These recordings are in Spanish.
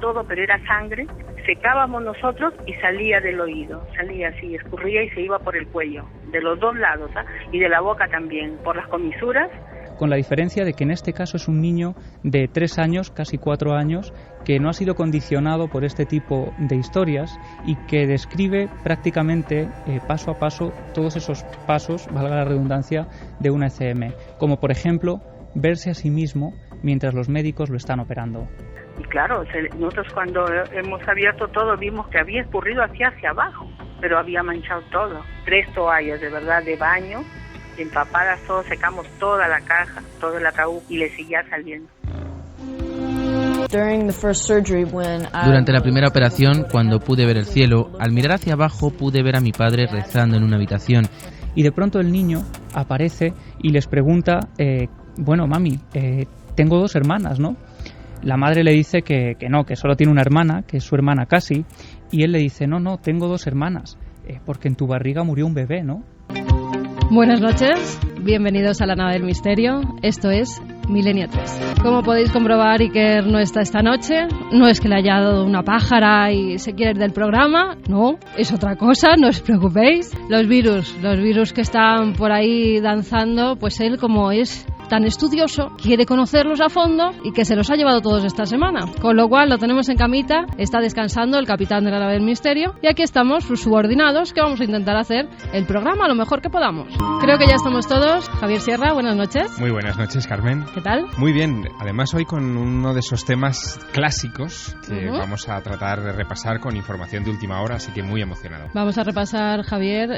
todo, pero era sangre. Secábamos nosotros y salía del oído, salía así, escurría y se iba por el cuello, de los dos lados, y de la boca también, por las comisuras. Con la diferencia de que en este caso es un niño de 3 años, casi 4 años, que no ha sido condicionado por este tipo de historias y que describe prácticamente paso a paso todos esos pasos, valga la redundancia, de una ECM, como por ejemplo verse a sí mismo mientras los médicos lo están operando. Y claro, nosotros cuando hemos abierto todo vimos que había escurrido hacia abajo, pero había manchado todo. 3 toallas de verdad de baño, empapadas, todos secamos toda la caja, todo el ataúd y le seguía saliendo. Durante la primera operación, cuando pude ver el cielo, al mirar hacia abajo pude ver a mi padre rezando en una habitación. Y de pronto el niño aparece y les pregunta, bueno, mami, tengo 2 hermanas, ¿no? La madre le dice que no, que solo tiene una hermana, que es su hermana Casi, y él le dice, no, tengo 2 hermanas, porque en tu barriga murió un bebé, ¿no? Buenas noches, bienvenidos a la nave del misterio, esto es Milenio 3. Como podéis comprobar, Iker no está esta noche, no es que le haya dado una pájara y se quiere ir del programa, no, es otra cosa, no os preocupéis. Los virus que están por ahí danzando, pues él como es tan estudioso, quiere conocerlos a fondo y que se los ha llevado todos esta semana. Con lo cual lo tenemos en camita, está descansando el capitán de la nave del misterio y aquí estamos, sus subordinados, que vamos a intentar hacer el programa lo mejor que podamos. Creo que ya estamos todos. Javier Sierra, buenas noches. Muy buenas noches, Carmen. ¿Qué tal? Muy bien, además hoy con uno de esos temas clásicos que vamos a tratar de repasar con información de última hora, así que muy emocionado. Vamos a repasar, Javier,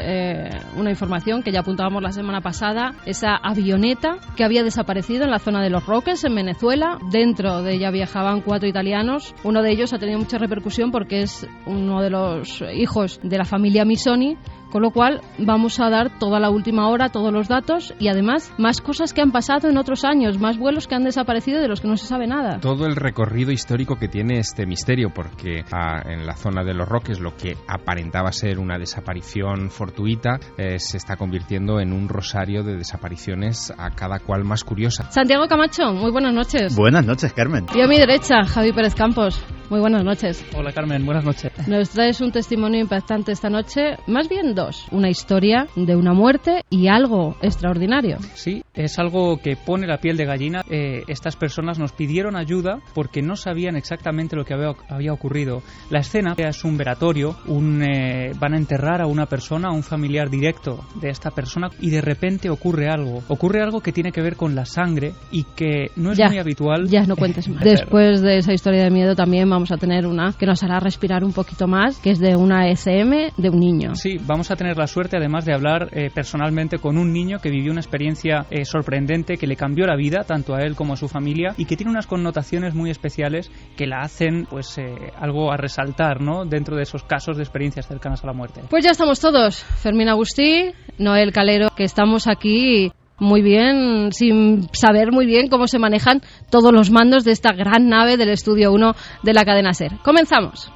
una información que ya apuntábamos la semana pasada, esa avioneta que había desaparecido en la zona de Los Roques, en Venezuela. Dentro de ella viajaban 4 italianos. Uno de ellos ha tenido mucha repercusión porque es uno de los hijos de la familia Misoni, con lo cual vamos a dar toda la última hora, todos los datos y además más cosas que han pasado en otros años, más vuelos que han desaparecido de los que no se sabe nada. Todo el recorrido histórico que tiene este misterio, porque en la zona de Los Roques lo que aparentaba ser una desaparición fortuita se está convirtiendo en un rosario de desapariciones a cada cual más curiosa. Santiago Camacho, muy buenas noches. Buenas noches, Carmen. Y a mi derecha, Javi Pérez Campos. Muy buenas noches. Hola, Carmen, buenas noches. Nos traes un testimonio impactante esta noche, más bien 2. Una historia de una muerte y algo extraordinario. Sí, es algo que pone la piel de gallina. Estas personas nos pidieron ayuda porque no sabían exactamente lo que había ocurrido. La escena es un velatorio, van a enterrar a una persona, a un familiar directo de esta persona y de repente ocurre algo que tiene que ver con la sangre y que no es muy habitual. Ya, no cuentes más. Después de esa historia de miedo también vamos a tener una que nos hará respirar un poquito más, que es de una ECM de un niño. Sí, vamos a tener la suerte además de hablar personalmente con un niño que vivió una experiencia sorprendente que le cambió la vida tanto a él como a su familia y que tiene unas connotaciones muy especiales que la hacen pues algo a resaltar, ¿no?, dentro de esos casos de experiencias cercanas a la muerte. Pues ya estamos todos, Fermín Agustí, Noel Calero, que estamos aquí muy bien, sin saber muy bien cómo se manejan todos los mandos de esta gran nave del Estudio 1 de la cadena SER. Comenzamos.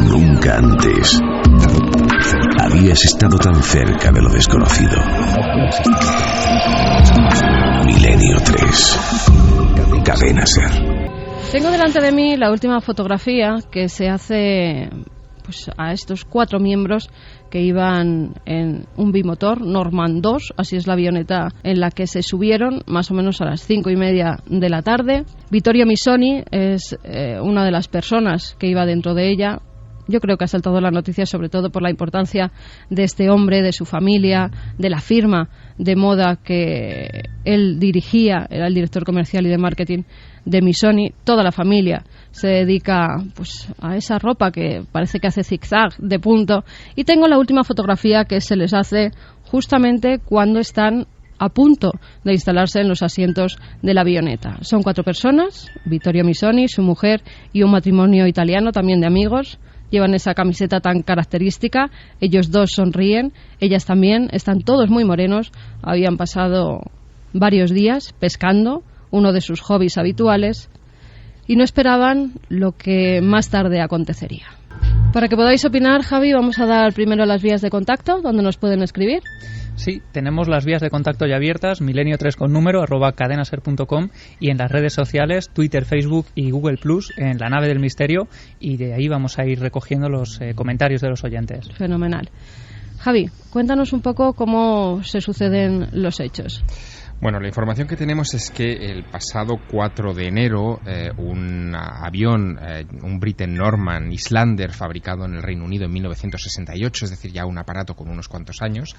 Nunca antes habías estado tan cerca de lo desconocido. Milenio 3, cadena SER. Tengo delante de mí la última fotografía que se hace pues a estos 4 miembros que iban en un bimotor Norman 2, así es la avioneta en la que se subieron, más o menos a las 5:30 de la tarde. Vittorio Misoni es una de las personas que iba dentro de ella. Yo creo que ha saltado la noticia sobre todo por la importancia de este hombre, de su familia, de la firma de moda que él dirigía, era el director comercial y de marketing de Misoni. Toda la familia se dedica pues a esa ropa que parece que hace zigzag de punto. Y tengo la última fotografía que se les hace justamente cuando están a punto de instalarse en los asientos de la avioneta. Son 4 personas, Vittorio Misoni, su mujer y un matrimonio italiano también de amigos. Llevan esa camiseta tan característica, ellos 2 sonríen, ellas también, están todos muy morenos, habían pasado varios días pescando, uno de sus hobbies habituales, y no esperaban lo que más tarde acontecería. Para que podáis opinar, Javi, vamos a dar primero las vías de contacto, donde nos pueden escribir. Sí, tenemos las vías de contacto ya abiertas, milenio3 con número, @cadenaser.com, y en las redes sociales, Twitter, Facebook y Google Plus, en La Nave del Misterio, y de ahí vamos a ir recogiendo los comentarios de los oyentes. Fenomenal. Javi, cuéntanos un poco cómo se suceden los hechos. Bueno, la información que tenemos es que el pasado 4 de enero un avión, un Britten Norman Islander fabricado en el Reino Unido en 1968, es decir, ya un aparato con unos cuantos años,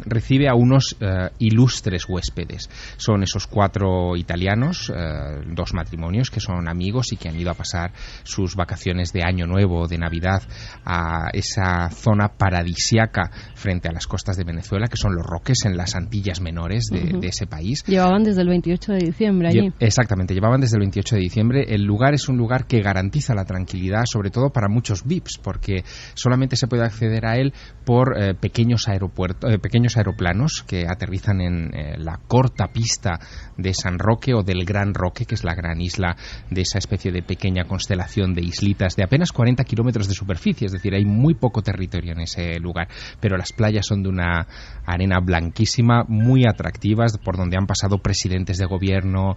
recibe a unos ilustres huéspedes. Son esos 4 italianos, 2 matrimonios que son amigos y que han ido a pasar sus vacaciones de Año Nuevo, de Navidad, a esa zona paradisiaca frente a las costas de Venezuela, que son Los Roques, en las Antillas Menores de ese país. Llevaban desde el 28 de diciembre allí. Exactamente, llevaban desde el 28 de diciembre. El lugar es un lugar que garantiza la tranquilidad, sobre todo para muchos VIPs, porque solamente se puede acceder a él por pequeños aeroplanos que aterrizan en la corta pista de San Roque o del Gran Roque, que es la gran isla de esa especie de pequeña constelación de islitas de apenas 40 kilómetros de superficie, es decir, hay muy poco territorio en ese lugar, pero las playas son de una arena blanquísima, muy atractivas, por donde han pasado presidentes de gobierno,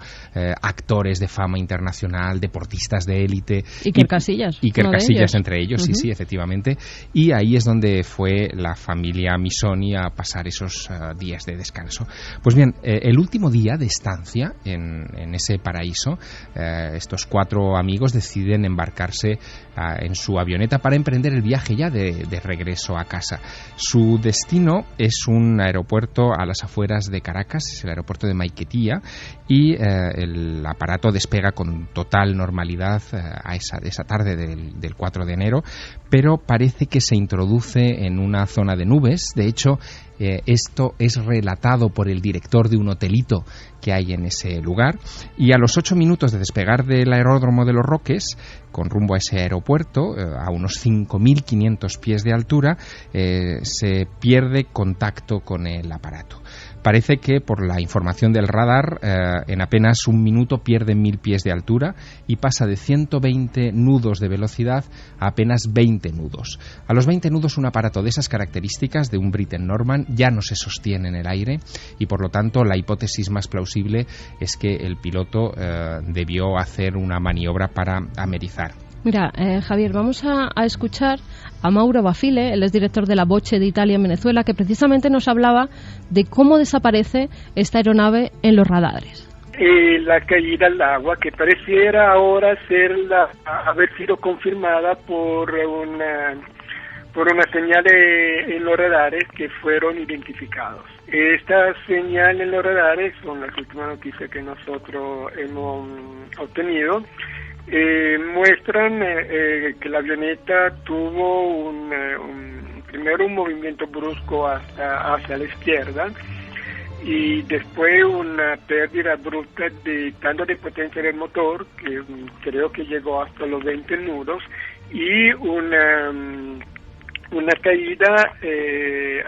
actores de fama internacional, deportistas de élite. Iker Casillas. Iker Casillas entre ellos, sí, efectivamente. Y ahí es donde fue la familia Missoni a pasar esos días de descanso. Pues bien, el último día de estancia en ese paraíso, estos 4 amigos deciden embarcarse en su avioneta para emprender el viaje ya de regreso a casa. Su destino es un aeropuerto a las afueras de Caracas, es el aeropuerto de Maiquetía, y el aparato despega con total normalidad a esa tarde del 4 de enero, pero parece que se introduce en una zona de nubes. De hecho, esto es relatado por el director de un hotelito que hay en ese lugar, y a los 8 minutos de despegar del aeródromo de Los Roques, con rumbo a ese aeropuerto, a unos 5.500 pies de altura, se pierde contacto con el aparato. Parece que, por la información del radar, en apenas un minuto pierde 1.000 pies de altura y pasa de 120 nudos de velocidad a apenas 20 nudos. A los 20 nudos, un aparato de esas características, de un Britten Norman, ya no se sostiene en el aire, y por lo tanto la hipótesis más plausible es que el piloto debió hacer una maniobra para amerizar. Mira, Javier, vamos a escuchar a Mauro Bafile, él es director de la Voce de Italia en Venezuela, que precisamente nos hablaba de cómo desaparece esta aeronave en los radares. La caída al agua, que pareciera ahora haber sido confirmada por una señal en los radares que fueron identificados. Esta señal en los radares son las últimas noticias que nosotros hemos obtenido. Muestran que la avioneta tuvo primero un movimiento brusco hacia la izquierda, y después una pérdida abrupta tanto de potencia del motor, que creo que llegó hasta los 20 nudos, y una caída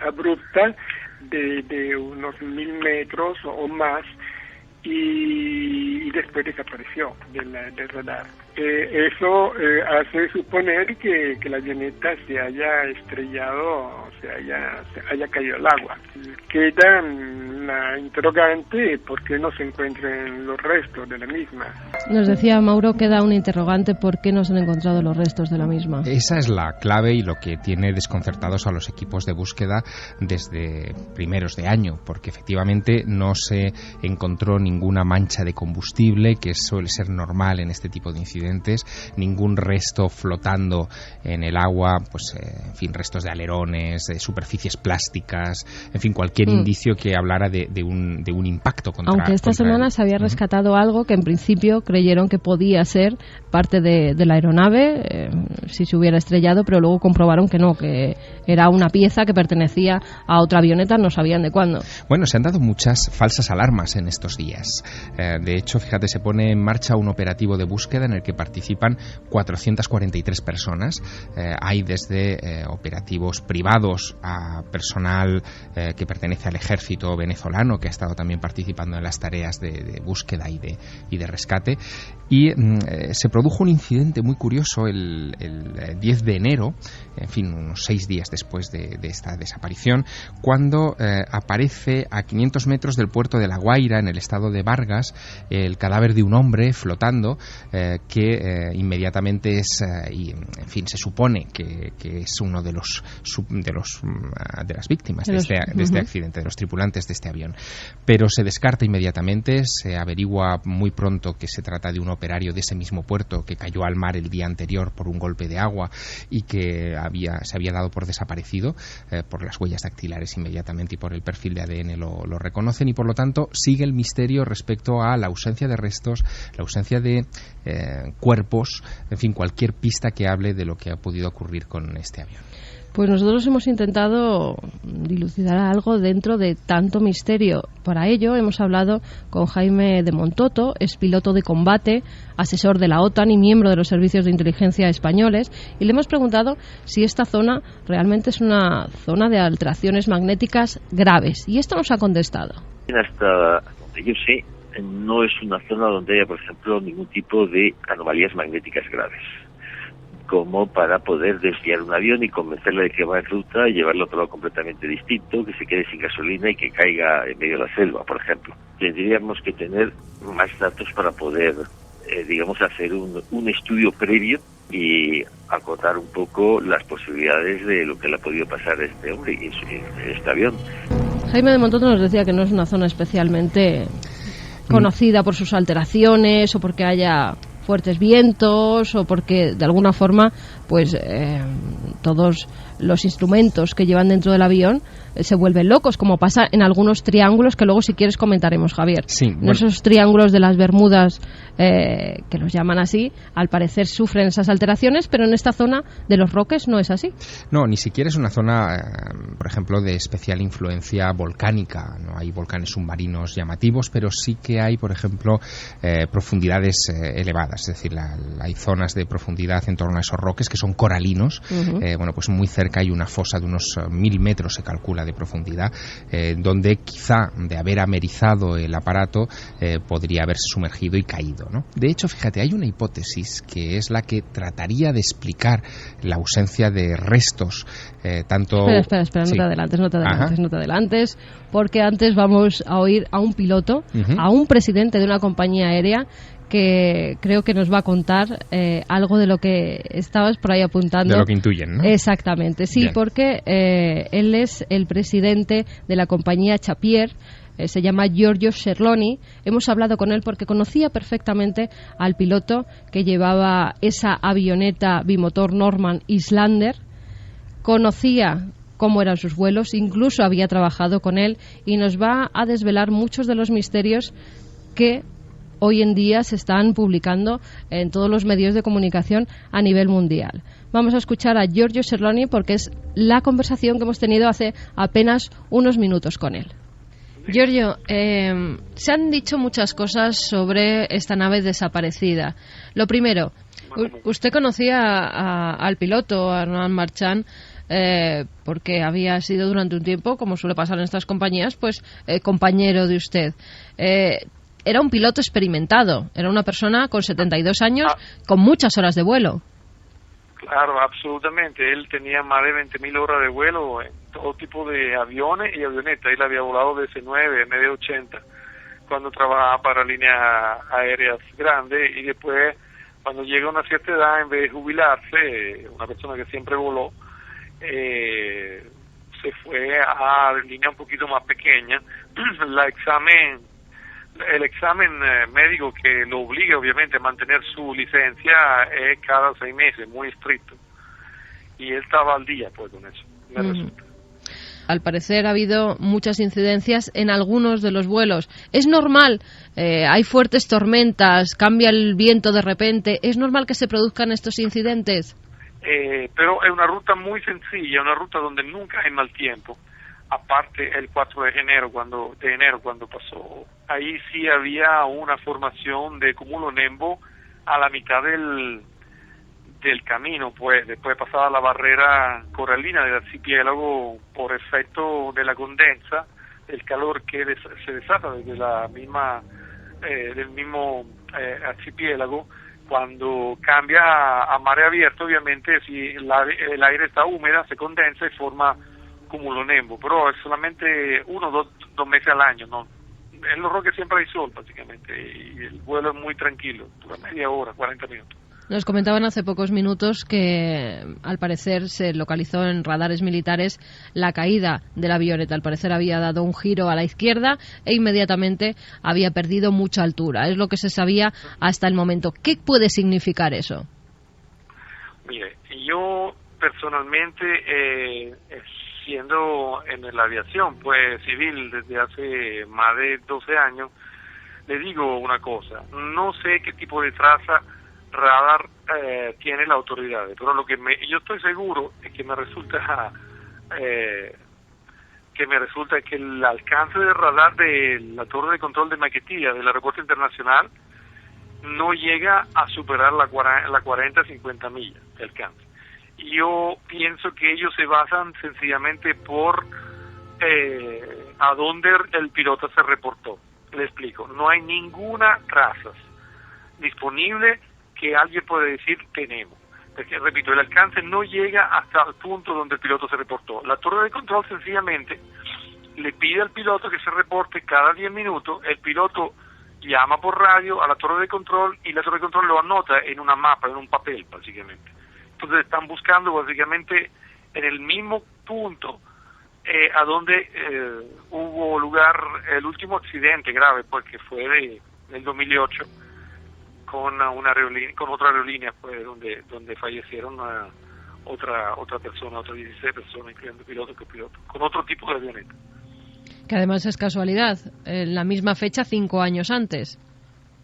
abrupta de unos 1.000 metros o más, y después desapareció del radar. Eso hace suponer que la avioneta se haya estrellado, se haya caído al agua. Queda la interrogante: ¿por qué no se encuentran los restos de la misma? Nos decía Mauro, queda una interrogante: ¿por qué no se han encontrado los restos de la misma? Esa es la clave y lo que tiene desconcertados a los equipos de búsqueda desde primeros de año, porque efectivamente no se encontró ninguna mancha de combustible, que suele ser normal en este tipo de incidentes, ningún resto flotando en el agua, pues en fin, restos de alerones, de superficies plásticas, en fin, cualquier indicio que hablara de un impacto contra. Aunque esta semana se había rescatado algo que en principio creyeron que podía ser parte de la aeronave, si se hubiera estrellado, pero luego comprobaron que no, que era una pieza que pertenecía a otra avioneta, no sabían de cuándo. Bueno, se han dado muchas falsas alarmas en estos días. De hecho, fíjate, se pone en marcha un operativo de búsqueda en el que participan 443 personas. Hay desde operativos privados a personal que pertenece al ejército venezolano, que ha estado también participando en las tareas de búsqueda y de rescate. Y se produjo un incidente muy curioso el 10 de enero, en fin, unos 6 días después de esta desaparición, cuando aparece a 500 metros del puerto de La Guaira, en el estado de Vargas, el cadáver de un hombre flotando, que inmediatamente es, en fin, se supone que es uno de las víctimas de este accidente, de los tripulantes de este avión. Pero se descarta inmediatamente, se averigua muy pronto que se trata de un operario de ese mismo puerto que cayó al mar el día anterior por un golpe de agua y que se había dado por desaparecido. Por las huellas dactilares inmediatamente y por el perfil de ADN lo reconocen, y por lo tanto sigue el misterio respecto a la ausencia de restos, la ausencia de cuerpos, en fin, cualquier pista que hable de lo que ha podido ocurrir con este avión. Pues nosotros hemos intentado dilucidar algo dentro de tanto misterio. Para ello hemos hablado con Jaime de Montoto, es piloto de combate, asesor de la OTAN y miembro de los servicios de inteligencia españoles, y le hemos preguntado si esta zona realmente es una zona de alteraciones magnéticas graves. Y esto nos ha contestado. Hasta donde yo sé, no es una zona donde haya, por ejemplo, ningún tipo de anomalías magnéticas graves, como para poder desviar un avión y convencerle de que va en ruta y llevarlo a otro lado completamente distinto, que se quede sin gasolina y que caiga en medio de la selva, por ejemplo. Tendríamos que tener más datos para poder, hacer un estudio previo y acotar un poco las posibilidades de lo que le ha podido pasar a este hombre y este avión. Jaime de Montoto nos decía que no es una zona especialmente conocida por sus alteraciones o porque haya fuertes vientos o porque de alguna forma pues todos los instrumentos que llevan dentro del avión se vuelven locos, como pasa en algunos triángulos que luego, si quieres, comentaremos, Javier. Sí, bueno. En esos triángulos de las Bermudas, que los llaman así, al parecer sufren esas alteraciones, pero en esta zona de los Roques no es así. No, ni siquiera es una zona, por ejemplo, de especial influencia volcánica. No hay volcanes submarinos llamativos, pero sí que hay, por ejemplo, profundidades elevadas. Es decir, hay zonas de profundidad en torno a esos roques que son coralinos. Pues muy cerca hay una fosa de unos 1000 metros, se calcula, de profundidad, donde quizá, de haber amerizado el aparato, podría haberse sumergido y caído, ¿no? De hecho, fíjate, hay una hipótesis que es la que trataría de explicar la ausencia de restos, tanto... Espera, sí. no te adelantes, porque antes vamos a oír a un piloto, a un presidente de una compañía aérea, que creo que nos va a contar algo de lo que estabas por ahí apuntando. De lo que intuyen, ¿no? Exactamente, sí. Bien. Porque él es el presidente de la compañía Chapier, se llama Giorgio Cerloni. Hemos hablado con él porque conocía perfectamente al piloto que llevaba esa avioneta bimotor Norman Islander, conocía cómo eran sus vuelos, incluso había trabajado con él, y nos va a desvelar muchos de los misterios que hoy en día se están publicando en todos los medios de comunicación a nivel mundial. Vamos a escuchar a Giorgio Cerloni porque es la conversación que hemos tenido hace apenas unos minutos con él. Giorgio, se han dicho muchas cosas sobre esta nave desaparecida. Lo primero, usted conocía al piloto, a Armand Marchand, porque había sido durante un tiempo, como suele pasar en estas compañías, pues compañero de usted. Era un piloto experimentado, era una persona con 72 años, con muchas horas de vuelo. Claro, absolutamente. Él tenía más de 20.000 horas de vuelo en todo tipo de aviones y avionetas. Él había volado DC-9, MD-80, cuando trabajaba para líneas aéreas grandes, y después, cuando llega a una cierta edad, en vez de jubilarse, una persona que siempre voló, se fue a líneas un poquito más pequeñas. El examen médico que lo obliga, obviamente, a mantener su licencia es cada 6 meses, muy estricto. Y él estaba al día, pues, con eso, me resulta. Al parecer ha habido muchas incidencias en algunos de los vuelos. ¿Es normal? Hay fuertes tormentas, cambia el viento de repente. ¿Es normal que se produzcan estos incidentes? Pero es una ruta muy sencilla, una ruta donde nunca hay mal tiempo. aparte el 4 de enero cuando pasó. Ahí sí había una formación de cumulonimbus a la mitad del camino, pues después pasada la barrera coralina del archipiélago por efecto de la condensa, el calor que se desata desde la misma del mismo archipiélago. Cuando cambia a mare abierto, obviamente si el aire está húmeda, se condensa y forma cumulonimbus, pero es solamente 1 o 2 meses al año, ¿no? En los Roques siempre hay sol, básicamente, y el vuelo es muy tranquilo, dura media hora, 40 minutos. Nos comentaban hace pocos minutos que al parecer se localizó en radares militares la caída de la avioneta. Al parecer había dado un giro a la izquierda e inmediatamente había perdido mucha altura. Es lo que se sabía hasta el momento. ¿Qué puede significar eso? Mire, yo personalmente, siendo en la aviación pues civil desde hace más de 12 años, le digo una cosa, no sé qué tipo de traza radar tiene la autoridad, pero lo que yo estoy seguro es que me resulta que el alcance de radar de la torre de control de Maiquetía del aeropuerto internacional no llega a superar la 40-50 millas de alcance. Yo pienso que ellos se basan sencillamente por a dónde el piloto se reportó. Le explico, no hay ninguna traza disponible que alguien puede decir tenemos. Porque, repito, el alcance no llega hasta el punto donde el piloto se reportó. La torre de control sencillamente le pide al piloto que se reporte cada 10 minutos, el piloto llama por radio a la torre de control y la torre de control lo anota en una mapa, en un papel, básicamente. Entonces están buscando básicamente en el mismo punto a donde hubo lugar el último accidente grave, porque fue del 2008, con otra aerolínea, pues donde fallecieron otra persona, otras 16 personas, incluyendo piloto y copiloto, con otro tipo de avioneta. Que además es casualidad, en la misma fecha 5 años antes.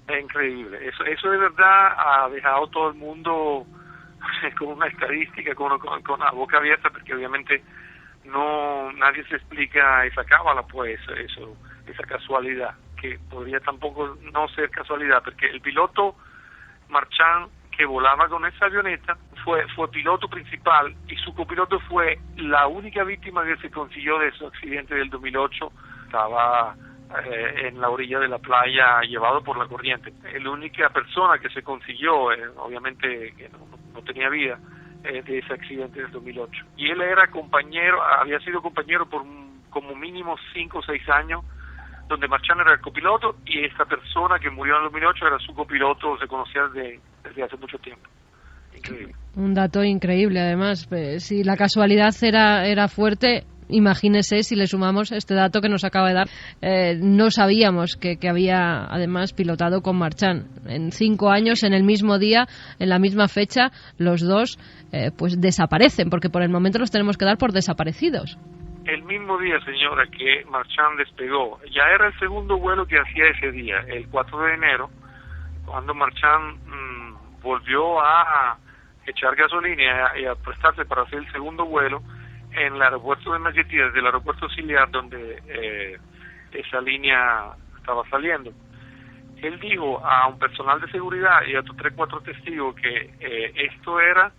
Es increíble, eso de verdad ha dejado todo el mundo con una estadística, con la boca abierta, porque obviamente nadie se explica esa cábala, pues esa casualidad, que podría tampoco no ser casualidad, porque el piloto Marchand que volaba con esa avioneta fue piloto principal y su copiloto fue la única víctima que se consiguió de ese accidente del 2008. Estaba en la orilla de la playa llevado por la corriente. La única persona que se consiguió, obviamente que no tenía vida, de ese accidente del 2008. Y él había sido compañero por como mínimo 5 o 6 años, donde Marchand era el copiloto y esta persona que murió en el 2008 era su copiloto, se conocía desde hace mucho tiempo. Increíble. Un dato increíble, además. Si la casualidad era fuerte, imagínese si le sumamos este dato que nos acaba de dar. No sabíamos que había además pilotado con Marchand. En 5 años, en el mismo día, en la misma fecha, los dos pues desaparecen, porque por el momento los tenemos que dar por desaparecidos. El mismo día, señora, que Marchand despegó, ya era el segundo vuelo que hacía ese día, el 4 de enero, cuando Marchand volvió a echar gasolina y a prestarse para hacer el segundo vuelo en el aeropuerto de Maiquetía, desde el aeropuerto auxiliar donde esa línea estaba saliendo. Él dijo a un personal de seguridad y a 3-4 testigos que esto era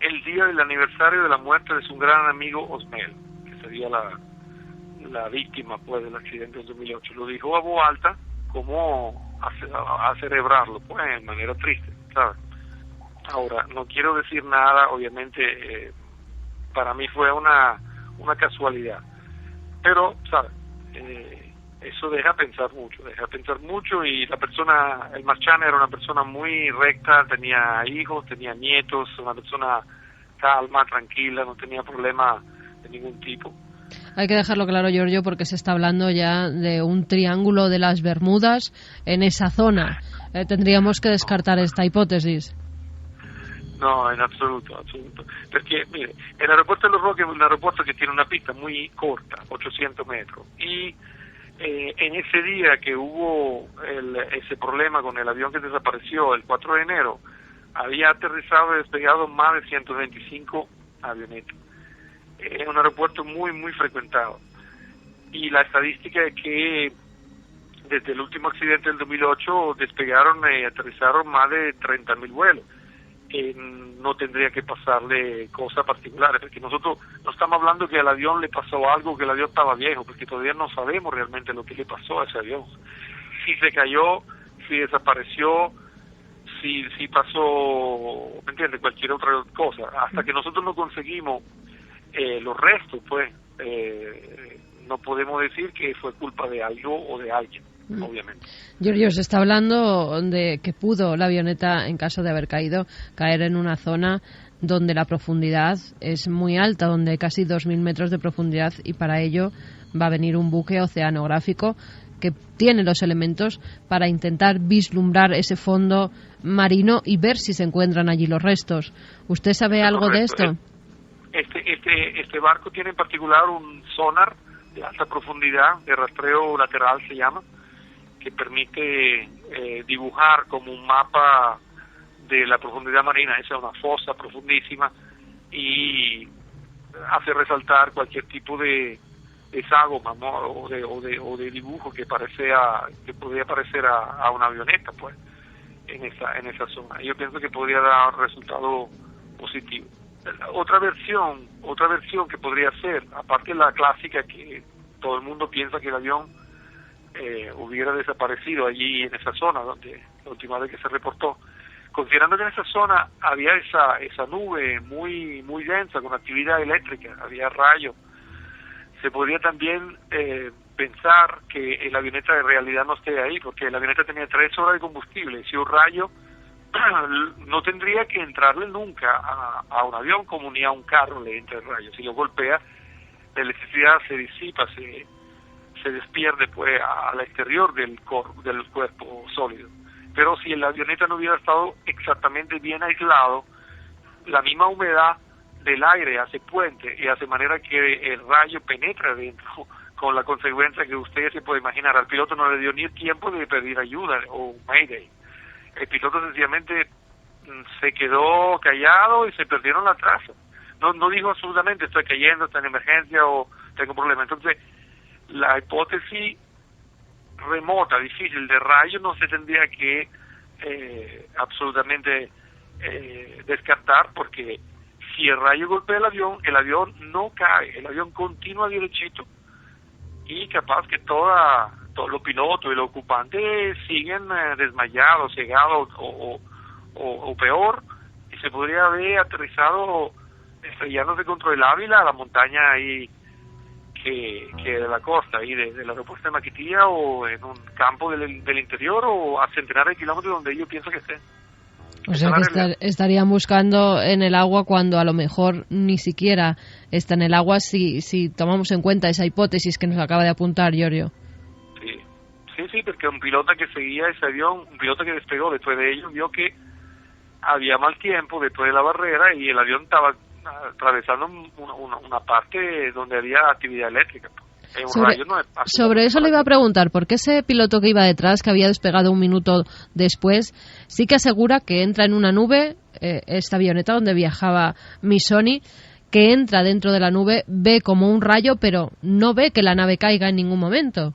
el día del aniversario de la muerte de su gran amigo Osmel, que sería la víctima pues del accidente del 2008. Lo dijo a voz alta como a celebrarlo, pues de manera triste, ¿sabes? Ahora, no quiero decir nada, obviamente para mí fue una casualidad, pero, ¿sabes? Eso deja pensar mucho y el Marchand era una persona muy recta, tenía hijos, tenía nietos, una persona calma, tranquila, no tenía problema de ningún tipo. Hay que dejarlo claro, Giorgio, porque se está hablando ya de un triángulo de las Bermudas en esa zona. Tendríamos que descartar esta hipótesis. No, en absoluto. Porque, mire, el aeropuerto de Los Roques es un aeropuerto que tiene una pista muy corta, 800 metros, y en ese día que hubo ese problema con el avión que desapareció el 4 de enero, había aterrizado y despegado más de 125 avionetas. Es un aeropuerto muy, muy frecuentado. Y la estadística es que desde el último accidente del 2008 despegaron y aterrizaron más de 30.000 vuelos. No tendría que pasarle cosas particulares, porque nosotros no estamos hablando que al avión le pasó algo, que el avión estaba viejo, porque todavía no sabemos realmente lo que le pasó a ese avión. Si se cayó, si desapareció, si pasó, ¿me entiendes?, cualquier otra cosa. Hasta que nosotros no conseguimos los restos, pues, no podemos decir que fue culpa de algo o de alguien, obviamente. Giorgio, se está hablando de que pudo la avioneta, en caso de haber caído, caer en una zona donde la profundidad es muy alta, donde hay casi 2.000 metros de profundidad, y para ello va a venir un buque oceanográfico que tiene los elementos para intentar vislumbrar ese fondo marino y ver si se encuentran allí los restos. ¿Usted sabe algo de esto? Este barco tiene en particular un sonar de alta profundidad, de rastreo lateral se llama, que permite dibujar como un mapa de la profundidad marina. Esa es una fosa profundísima y hace resaltar cualquier tipo de ságoma, ¿no?, o de dibujo que podría parecer a una avioneta, pues, en esa zona. Yo pienso que podría dar resultado positivo. Otra versión que podría ser, aparte de la clásica que todo el mundo piensa que el avión hubiera desaparecido allí en esa zona donde la última vez que se reportó, considerando que en esa zona había esa nube muy muy densa con actividad eléctrica, había rayos, se podría también pensar que la avioneta en realidad no esté ahí, porque la avioneta tenía 3 horas de combustible. Si un rayo no tendría que entrarle nunca a un avión como ni a un carro le entra el rayo. Si lo golpea, la electricidad se disipa, se despierde pues al exterior del cuerpo sólido. Pero si la avioneta no hubiera estado exactamente bien aislado, la misma humedad del aire hace puente y hace manera que el rayo penetre dentro, con la consecuencia que usted se puede imaginar. Al piloto no le dio ni el tiempo de pedir ayuda o mayday. El piloto sencillamente se quedó callado y se perdieron la traza. No dijo absolutamente estoy cayendo, estoy en emergencia o tengo problemas. Entonces, la hipótesis remota, difícil de rayo no se tendría que absolutamente descartar, porque si el rayo golpea el avión no cae, el avión continúa derechito y capaz que todos los pilotos y los ocupantes siguen desmayados, cegados o peor, y se podría haber aterrizado estrellándose contra el Ávila, la montaña ahí que de la costa, ahí del aeropuerto de Maiquetía, o en un campo del interior, o a centenares de kilómetros donde ellos piensan que estén. O sea que estarían buscando en el agua cuando a lo mejor ni siquiera está en el agua, si tomamos en cuenta esa hipótesis que nos acaba de apuntar Giorgio. Sí, porque un piloto que seguía ese avión, un piloto que despegó después de ellos, vio que había mal tiempo después de la barrera y el avión estaba atravesando una parte donde había actividad eléctrica. Sobre eso le iba a preguntar, porque ese piloto que iba detrás, que había despegado un minuto después, sí que asegura que entra en una nube, esta avioneta donde viajaba Missoni, que entra dentro de la nube, ve como un rayo, pero no ve que la nave caiga en ningún momento.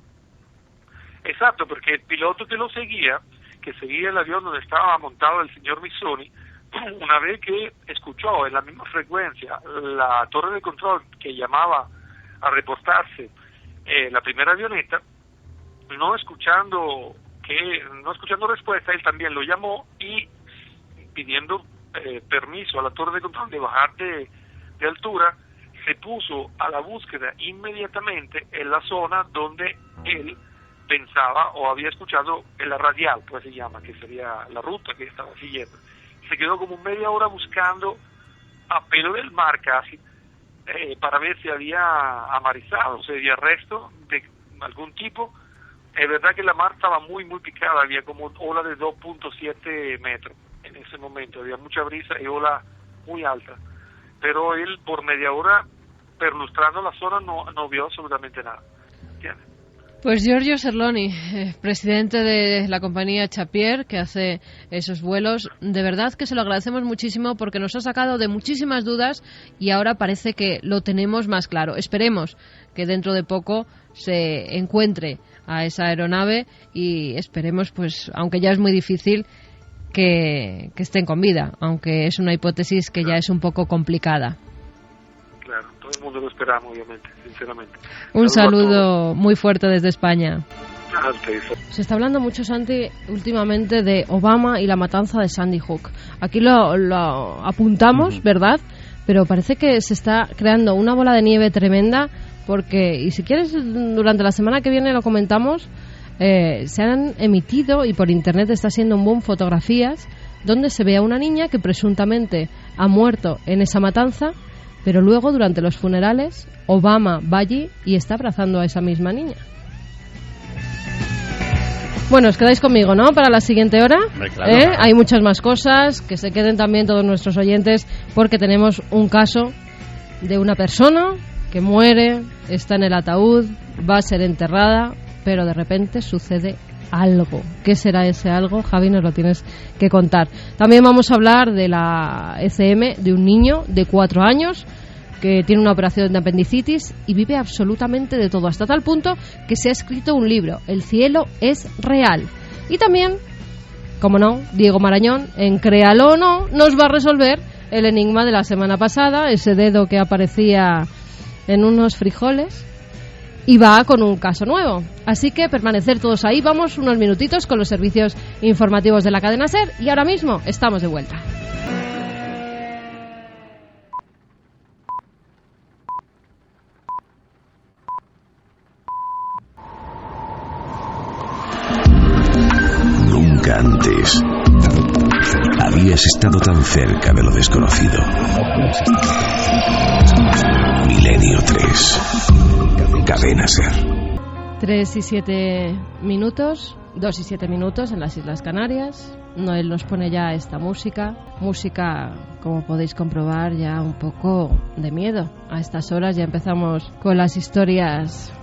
Exacto, porque el piloto que seguía el avión donde estaba montado el señor Missoni, una vez que escuchó en la misma frecuencia la torre de control que llamaba a reportarse la primera avioneta, no escuchando respuesta, él también lo llamó y pidiendo permiso a la torre de control de bajar de altura, se puso a la búsqueda inmediatamente en la zona donde él pensaba o había escuchado en la radial, pues se llama, que sería la ruta que estaba siguiendo. Se quedó como media hora buscando a pelo del mar casi, para ver si había amarizado, o sea, había resto de algún tipo. Es verdad que la mar estaba muy, muy picada, había como ola de 2.7 metros en ese momento, había mucha brisa y ola muy alta. Pero él, por media hora, perlustrando la zona, no vio absolutamente nada. ¿Entiendes? Pues Giorgio Serloni, presidente de la compañía Chapier, que hace esos vuelos, de verdad que se lo agradecemos muchísimo porque nos ha sacado de muchísimas dudas y ahora parece que lo tenemos más claro. Esperemos que dentro de poco se encuentre a esa aeronave y esperemos, pues, aunque ya es muy difícil, que estén con vida, aunque es una hipótesis que ya es un poco complicada. Claro, todo el mundo lo esperamos, obviamente, sinceramente. Un saludo muy fuerte desde España. Antes. Se está hablando mucho, Santi, últimamente de Obama y la matanza de Sandy Hook. Aquí lo apuntamos, ¿verdad? Pero parece que se está creando una bola de nieve tremenda porque, y si quieres, durante la semana que viene lo comentamos, se han emitido, y por internet está siendo un boom, fotografías donde se ve a una niña que presuntamente ha muerto en esa matanza, pero luego, durante los funerales, Obama va allí y está abrazando a esa misma niña. Bueno, os quedáis conmigo, ¿no?, para la siguiente hora. Claro. Hay muchas más cosas, que se queden también todos nuestros oyentes, porque tenemos un caso de una persona que muere, está en el ataúd, va a ser enterrada, pero de repente sucede algo. ¿Qué será ese algo? Javi, nos lo tienes que contar. También vamos a hablar de la ECM, de un niño de 4 años que tiene una operación de apendicitis y vive absolutamente de todo, hasta tal punto que se ha escrito un libro, El cielo es real. Y también, como no, Diego Marañón, en Créalo o no, nos va a resolver el enigma de la semana pasada, ese dedo que aparecía en unos frijoles, y va con un caso nuevo. Así que permanecer todos ahí. Vamos unos minutitos con los servicios informativos de la cadena SER y ahora mismo estamos de vuelta. Nunca antes habías estado tan cerca de lo desconocido. Milenio 3. Cadena SER. 3 y 7 minutos, 2 y 7 minutos en las Islas Canarias. Noel nos pone ya esta música, como podéis comprobar, ya un poco de miedo. A estas horas ya empezamos con las historias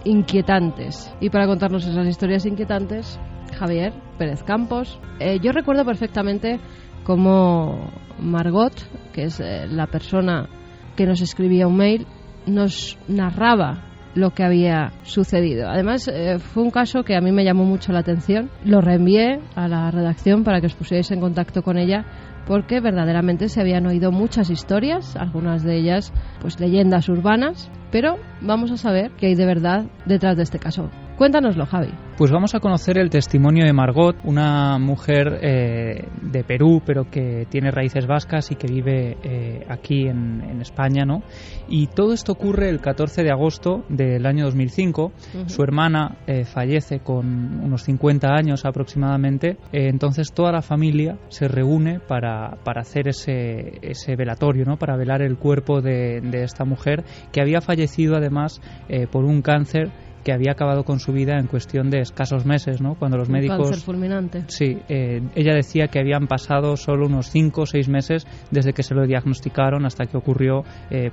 inquietantes. Y para contarnos esas historias inquietantes, Javier Pérez Campos. Yo recuerdo perfectamente cómo Margot, que es la persona que nos escribía un mail, nos narraba lo que había sucedido. Además, fue un caso que a mí me llamó mucho la atención. Lo reenvié a la redacción para que os pusierais en contacto con ella, porque verdaderamente se habían oído muchas historias, algunas de ellas pues leyendas urbanas, pero vamos a saber qué hay de verdad detrás de este caso. Cuéntanoslo, Javi. Pues vamos a conocer el testimonio de Margot, una mujer de Perú, pero que tiene raíces vascas y que vive aquí en España, ¿no? Y todo esto ocurre el 14 de agosto del año 2005. Uh-huh. Su hermana fallece con unos 50 años aproximadamente. Entonces toda la familia se reúne para hacer ese velatorio, ¿no? Para velar el cuerpo de esta mujer, que había fallecido además por un cáncer que había acabado con su vida en cuestión de escasos meses, ¿no? Cuando los médicos... cáncer fulminante. Sí, ella decía que habían pasado solo unos 5 o 6 meses desde que se lo diagnosticaron hasta que ocurrió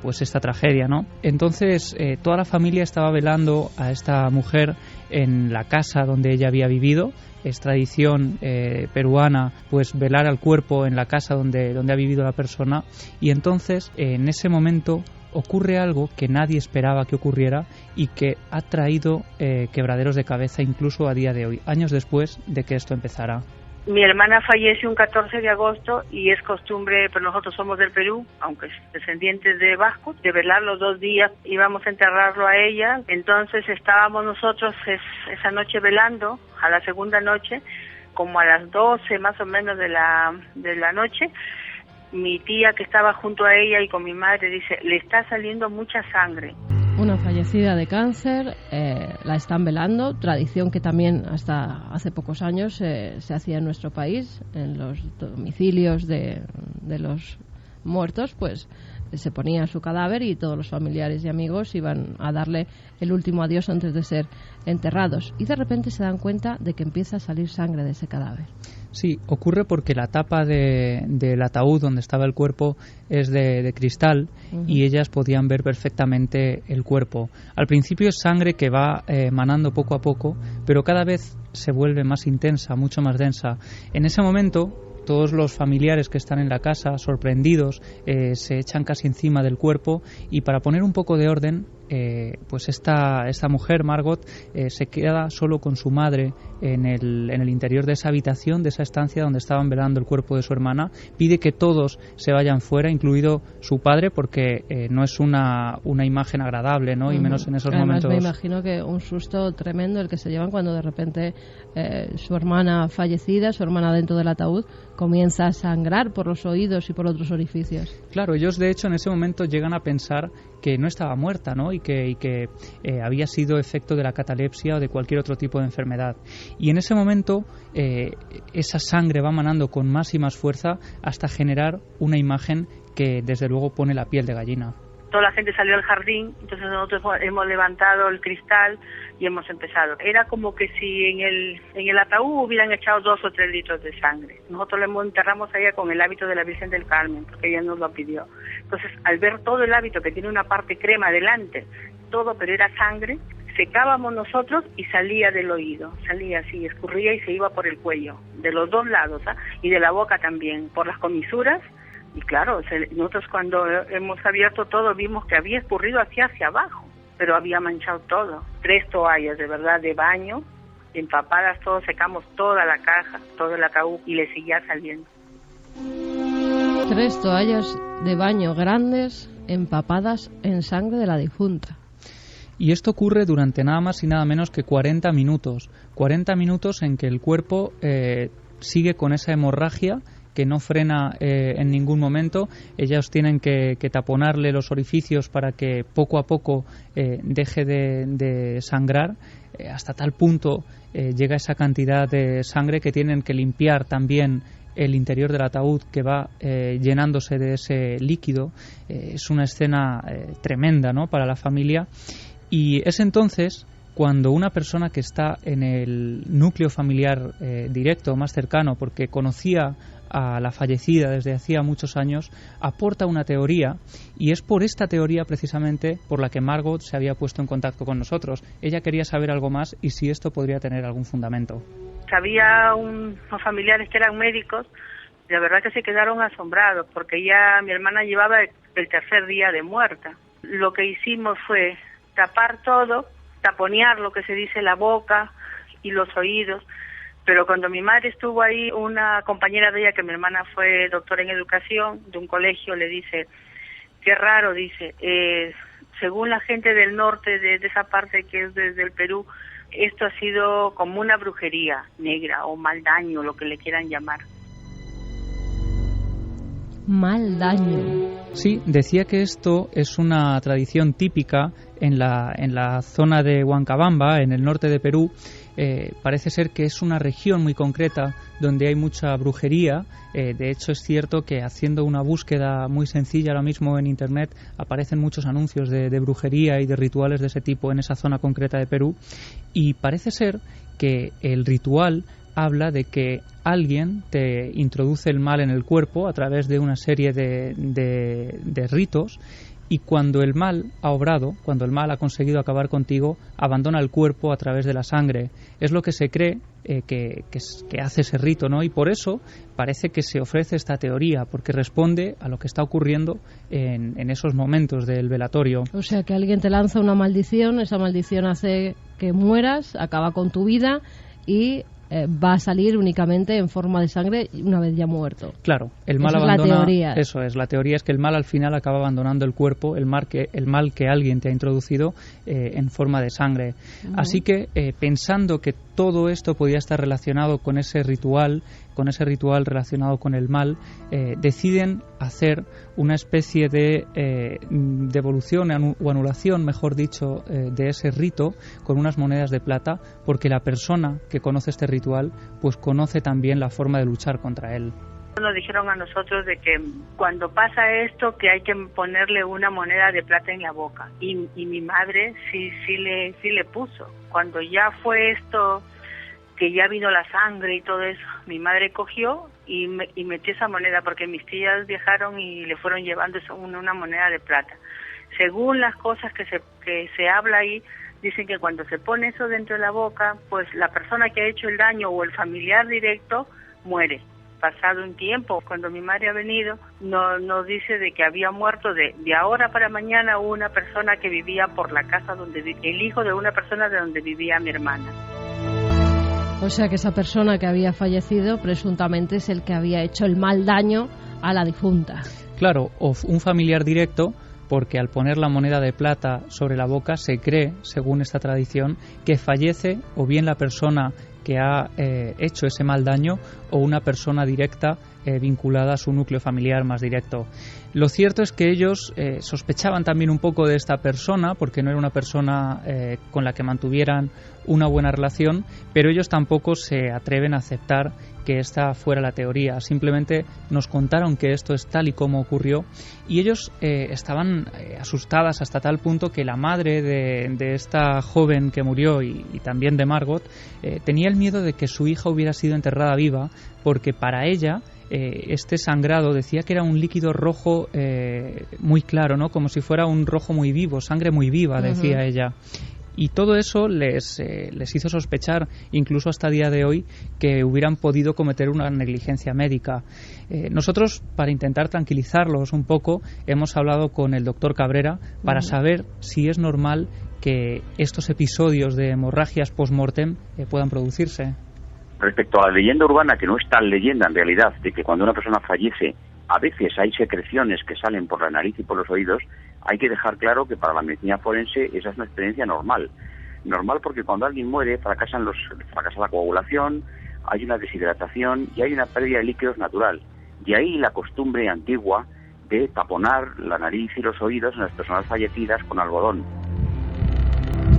pues esta tragedia, ¿no? Entonces toda la familia estaba velando a esta mujer en la casa donde ella había vivido. Es tradición peruana pues velar al cuerpo en la casa donde ha vivido la persona, y entonces en ese momento ocurre algo que nadie esperaba que ocurriera y que ha traído quebraderos de cabeza incluso a día de hoy, años después de que esto empezara. Mi hermana fallece un 14 de agosto y es costumbre, pero nosotros somos del Perú, aunque descendientes de vascos, de velar los 2 días, íbamos a enterrarlo a ella. Entonces estábamos nosotros esa noche velando, a la segunda noche, como a las 12 más o menos de la noche. Mi tía, que estaba junto a ella, y con mi madre, dice, le está saliendo mucha sangre. Una fallecida de cáncer, la están velando, tradición que también hasta hace pocos años se hacía en nuestro país, en los domicilios de los muertos, pues se ponía su cadáver y todos los familiares y amigos iban a darle el último adiós antes de ser enterrados. Y de repente se dan cuenta de que empieza a salir sangre de ese cadáver. Sí, ocurre porque la tapa del ataúd donde estaba el cuerpo es de cristal y ellas podían ver perfectamente el cuerpo. Al principio es sangre que va manando poco a poco, pero cada vez se vuelve más intensa, mucho más densa. En ese momento, todos los familiares que están en la casa, sorprendidos, se echan casi encima del cuerpo y para poner un poco de orden, pues esta mujer, Margot, se queda solo con su madre en el interior de esa habitación, de esa estancia donde estaban velando el cuerpo de su hermana. Pide que todos se vayan fuera, incluido su padre, porque no es una imagen agradable, ¿no? Y menos en esos Además, momentos. me imagino que un susto tremendo el que se llevan cuando de repente su hermana fallecida, su hermana dentro del ataúd, comienza a sangrar por los oídos y por otros orificios. Claro, ellos de hecho en ese momento llegan a pensar que no estaba muerta, ¿no? Y que había sido efecto de la catalepsia o de cualquier otro tipo de enfermedad. Y en ese momento esa sangre va manando con más y más fuerza hasta generar una imagen que desde luego pone la piel de gallina. Toda la gente salió al jardín, entonces nosotros hemos levantado el cristal y hemos empezado. Era como que si en el ataúd hubieran echado 2 o 3 litros de sangre. Nosotros le enterramos a ella con el hábito de la Virgen del Carmen, porque ella nos lo pidió. Entonces, al ver todo el hábito que tiene una parte crema delante, todo, pero era sangre, secábamos nosotros y salía del oído, salía así, escurría y se iba por el cuello, de los 2 lados, y de la boca también, por las comisuras. Y claro, nosotros cuando hemos abierto todo vimos que había escurrido hacia abajo, pero había manchado todo. 3 toallas de verdad de baño, empapadas, todos secamos toda la caja, todo el ataúd y le seguía saliendo. 3 toallas de baño grandes empapadas en sangre de la difunta. Y esto ocurre durante nada más y nada menos que 40 minutos. 40 minutos en que el cuerpo sigue con esa hemorragia que no frena en ningún momento. Ellos tienen que taponarle los orificios para que poco a poco deje de sangrar. Hasta tal punto llega esa cantidad de sangre que tienen que limpiar también el interior del ataúd, que va llenándose de ese líquido. Es una escena tremenda, ¿no?, para la familia. Y es entonces cuando una persona que está en el núcleo familiar directo, más cercano, porque conocía a la fallecida desde hacía muchos años, aporta una teoría, y es por esta teoría precisamente por la que Margot se había puesto en contacto con nosotros. Ella quería saber algo más y si esto podría tener algún fundamento. Había unos familiares que eran médicos, y la verdad que se quedaron asombrados, porque ya mi hermana llevaba el 3er día de muerta. Lo que hicimos fue tapar todo, taponear lo que se dice la boca y los oídos. Pero cuando mi madre estuvo ahí, una compañera de ella, que mi hermana fue doctora en educación de un colegio, le dice, qué raro, dice, según la gente del norte, de esa parte que es desde el Perú, esto ha sido como una brujería negra o mal daño, lo que le quieran llamar. Mal daño. Sí, decía que esto es una tradición típica en la zona de Huancabamba, en el norte de Perú. Parece ser que es una región muy concreta donde hay mucha brujería. De hecho, es cierto que haciendo una búsqueda muy sencilla ahora mismo en Internet aparecen muchos anuncios de brujería y de rituales de ese tipo en esa zona concreta de Perú. Y parece ser que el ritual habla de que alguien te introduce el mal en el cuerpo a través de una serie de ritos, y cuando el mal ha obrado, cuando el mal ha conseguido acabar contigo, abandona el cuerpo a través de la sangre. Es lo que se cree que hace ese rito, ¿no? Y por eso parece que se ofrece esta teoría, porque responde a lo que está ocurriendo en esos momentos del velatorio. O sea, que alguien te lanza una maldición, esa maldición hace que mueras, acaba con tu vida y va a salir únicamente en forma de sangre una vez ya muerto. Claro, el mal abandona. Es la teoría. Eso es, la teoría es que el mal al final acaba abandonando el cuerpo, el mal que alguien te ha introducido en forma de sangre. Así que pensando que todo esto podía estar relacionado con ese ritual relacionado con el mal, deciden hacer una especie de devolución o anulación, mejor dicho, de ese rito con unas monedas de plata, porque la persona que conoce este ritual pues conoce también la forma de luchar contra él. Nos dijeron a nosotros de que cuando pasa esto que hay que ponerle una moneda de plata en la boca, y mi madre sí le puso. Cuando ya fue esto, que ya vino la sangre y todo eso, mi madre cogió y metió esa moneda, porque mis tías viajaron y le fueron llevando una moneda de plata. Según las cosas que se habla ahí, dicen que cuando se pone eso dentro de la boca, pues la persona que ha hecho el daño o el familiar directo muere. Pasado un tiempo, cuando mi madre ha venido, nos dice de que había muerto de ahora para mañana una persona que vivía por la casa el hijo de una persona de donde vivía mi hermana. O sea que esa persona que había fallecido presuntamente es el que había hecho el mal daño a la difunta. Claro, o un familiar directo, porque al poner la moneda de plata sobre la boca se cree, según esta tradición, que fallece o bien la persona que ha hecho ese mal daño o una persona directa vinculada a su núcleo familiar más directo. Lo cierto es que ellos sospechaban también un poco de esta persona, porque no era una persona con la que mantuvieran una buena relación, pero ellos tampoco se atreven a aceptar que esta fuera la teoría. Simplemente nos contaron que esto es tal y como ocurrió, y ellos estaban asustadas hasta tal punto que la madre de esta joven que murió y también de Margot tenía el miedo de que su hija hubiera sido enterrada viva, porque para ella este sangrado decía que era un líquido rojo muy claro, ¿no? Como si fuera un rojo muy vivo, sangre muy viva, decía ella. Y todo eso les hizo sospechar, incluso hasta el día de hoy, que hubieran podido cometer una negligencia médica. Nosotros, para intentar tranquilizarlos un poco, hemos hablado con el doctor Cabrera para saber si es normal que estos episodios de hemorragias post-mortem puedan producirse. Respecto a la leyenda urbana, que no es tal leyenda en realidad, de que cuando una persona fallece a veces hay secreciones que salen por la nariz y por los oídos, hay que dejar claro que para la medicina forense esa es una experiencia normal. Normal porque cuando alguien muere fracasa la coagulación, hay una deshidratación y hay una pérdida de líquidos natural. De ahí la costumbre antigua de taponar la nariz y los oídos en las personas fallecidas con algodón.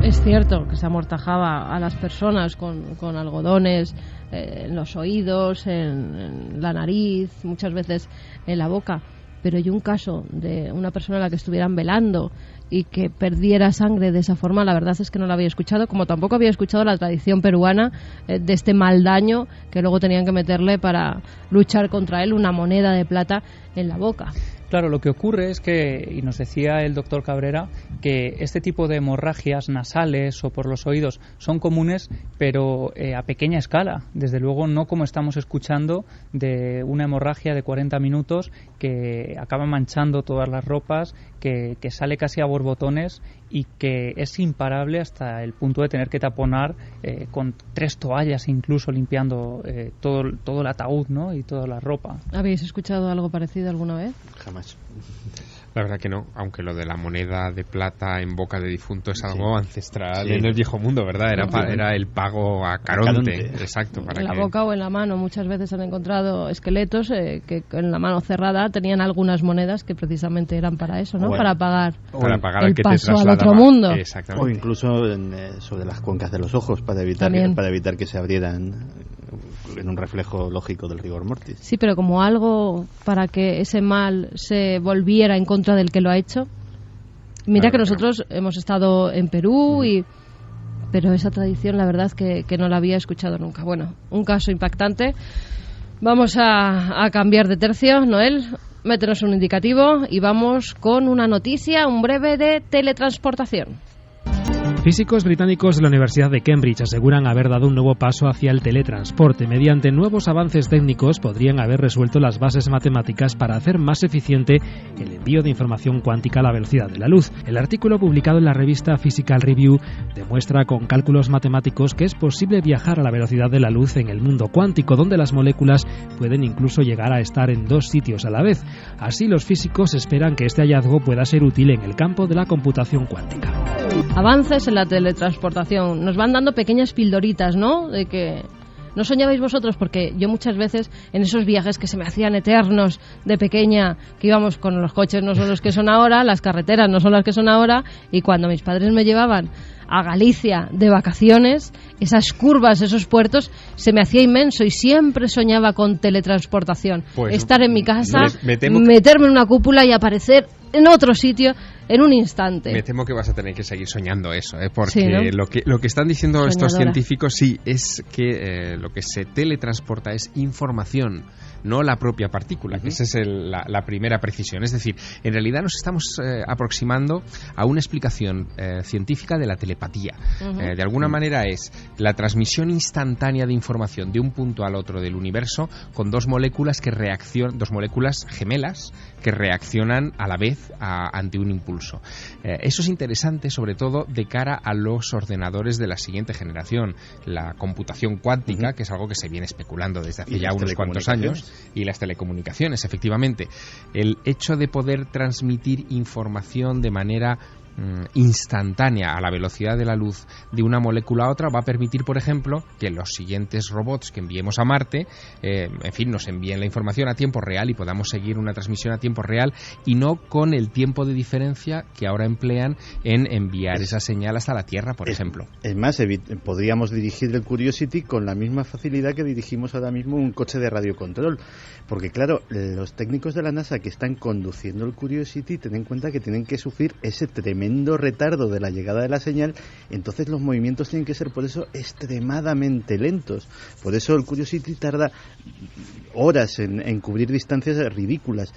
Es cierto que se amortajaba a las personas con algodones en los oídos, en la nariz, muchas veces en la boca. Pero hay un caso de una persona a la que estuvieran velando y que perdiera sangre de esa forma, la verdad es que no la había escuchado, como tampoco había escuchado la tradición peruana de este mal daño que luego tenían que meterle para luchar contra él una moneda de plata en la boca. Claro, lo que ocurre es que, y nos decía el doctor Cabrera, que este tipo de hemorragias nasales o por los oídos son comunes, pero a pequeña escala. Desde luego no como estamos escuchando de una hemorragia de 40 minutos que acaba manchando todas las ropas, que sale casi a borbotones y que es imparable hasta el punto de tener que taponar con 3 toallas incluso limpiando todo el ataúd, ¿no? Y toda la ropa. ¿Habéis escuchado algo parecido alguna vez? Jamás. La verdad que no, aunque lo de la moneda de plata en boca de difunto es algo ancestral en el viejo mundo, ¿verdad? Era el pago a Caronte. Exacto. En la boca o en la mano. Muchas veces han encontrado esqueletos que en la mano cerrada tenían algunas monedas que precisamente eran para eso, ¿no? Bueno, para pagar el que paso al otro mundo. O incluso sobre las cuencas de los ojos para evitar que se abrieran en un reflejo lógico del rigor mortis. Sí, pero como algo para que ese mal se volviera en contra del que lo ha hecho. Mira que nosotros hemos estado en Perú pero esa tradición la verdad que no la había escuchado nunca. Bueno, un caso impactante. Vamos a cambiar de tercio, Noel. Métenos un indicativo y vamos con una noticia, un breve de teletransportación. Físicos británicos de la Universidad de Cambridge aseguran haber dado un nuevo paso hacia el teletransporte. Mediante nuevos avances técnicos podrían haber resuelto las bases matemáticas para hacer más eficiente el envío de información cuántica a la velocidad de la luz. El artículo publicado en la revista Physical Review demuestra con cálculos matemáticos que es posible viajar a la velocidad de la luz en el mundo cuántico, donde las moléculas pueden incluso llegar a estar en 2 sitios a la vez. Así, los físicos esperan que este hallazgo pueda ser útil en el campo de la computación cuántica. Avances en la teletransportación. Nos van dando pequeñas pildoritas, ¿no? De que no soñabais vosotros, porque yo muchas veces en esos viajes que se me hacían eternos de pequeña, que íbamos con los coches no son los que son ahora, las carreteras no son las que son ahora, y cuando mis padres me llevaban a Galicia de vacaciones, esas curvas, esos puertos, se me hacía inmenso y siempre soñaba con teletransportación. Pues, estar en mi casa, meterme en una cúpula y aparecer en otro sitio en un instante. Me temo que vas a tener que seguir soñando eso, porque sí, ¿no? lo que están diciendo Soñadora. estos científicos sí es que lo que se teletransporta es información, no la propia partícula, que esa es la primera precisión. Es decir, en realidad nos estamos aproximando a una explicación científica de la telepatía. De alguna manera es la transmisión instantánea de información de un punto al otro del universo con dos moléculas gemelas que reaccionan a la vez ante un impulso. Eso es interesante sobre todo de cara a los ordenadores de la siguiente generación, la computación cuántica, que es algo que se viene especulando desde hace ya unos cuantos años, y las telecomunicaciones, efectivamente. El hecho de poder transmitir información de manera instantánea a la velocidad de la luz de una molécula a otra va a permitir, por ejemplo, que los siguientes robots que enviemos a Marte, nos envíen la información a tiempo real y podamos seguir una transmisión a tiempo real y no con el tiempo de diferencia que ahora emplean en enviar esa señal hasta la Tierra, por ejemplo. Es más, podríamos dirigir el Curiosity con la misma facilidad que dirigimos ahora mismo un coche de radiocontrol, porque claro, los técnicos de la NASA que están conduciendo el Curiosity, ten en cuenta que tienen que sufrir ese tremendo retardo de la llegada de la señal, entonces los movimientos tienen que ser por eso extremadamente lentos. Por eso el Curiosity tarda horas en cubrir distancias ridículas.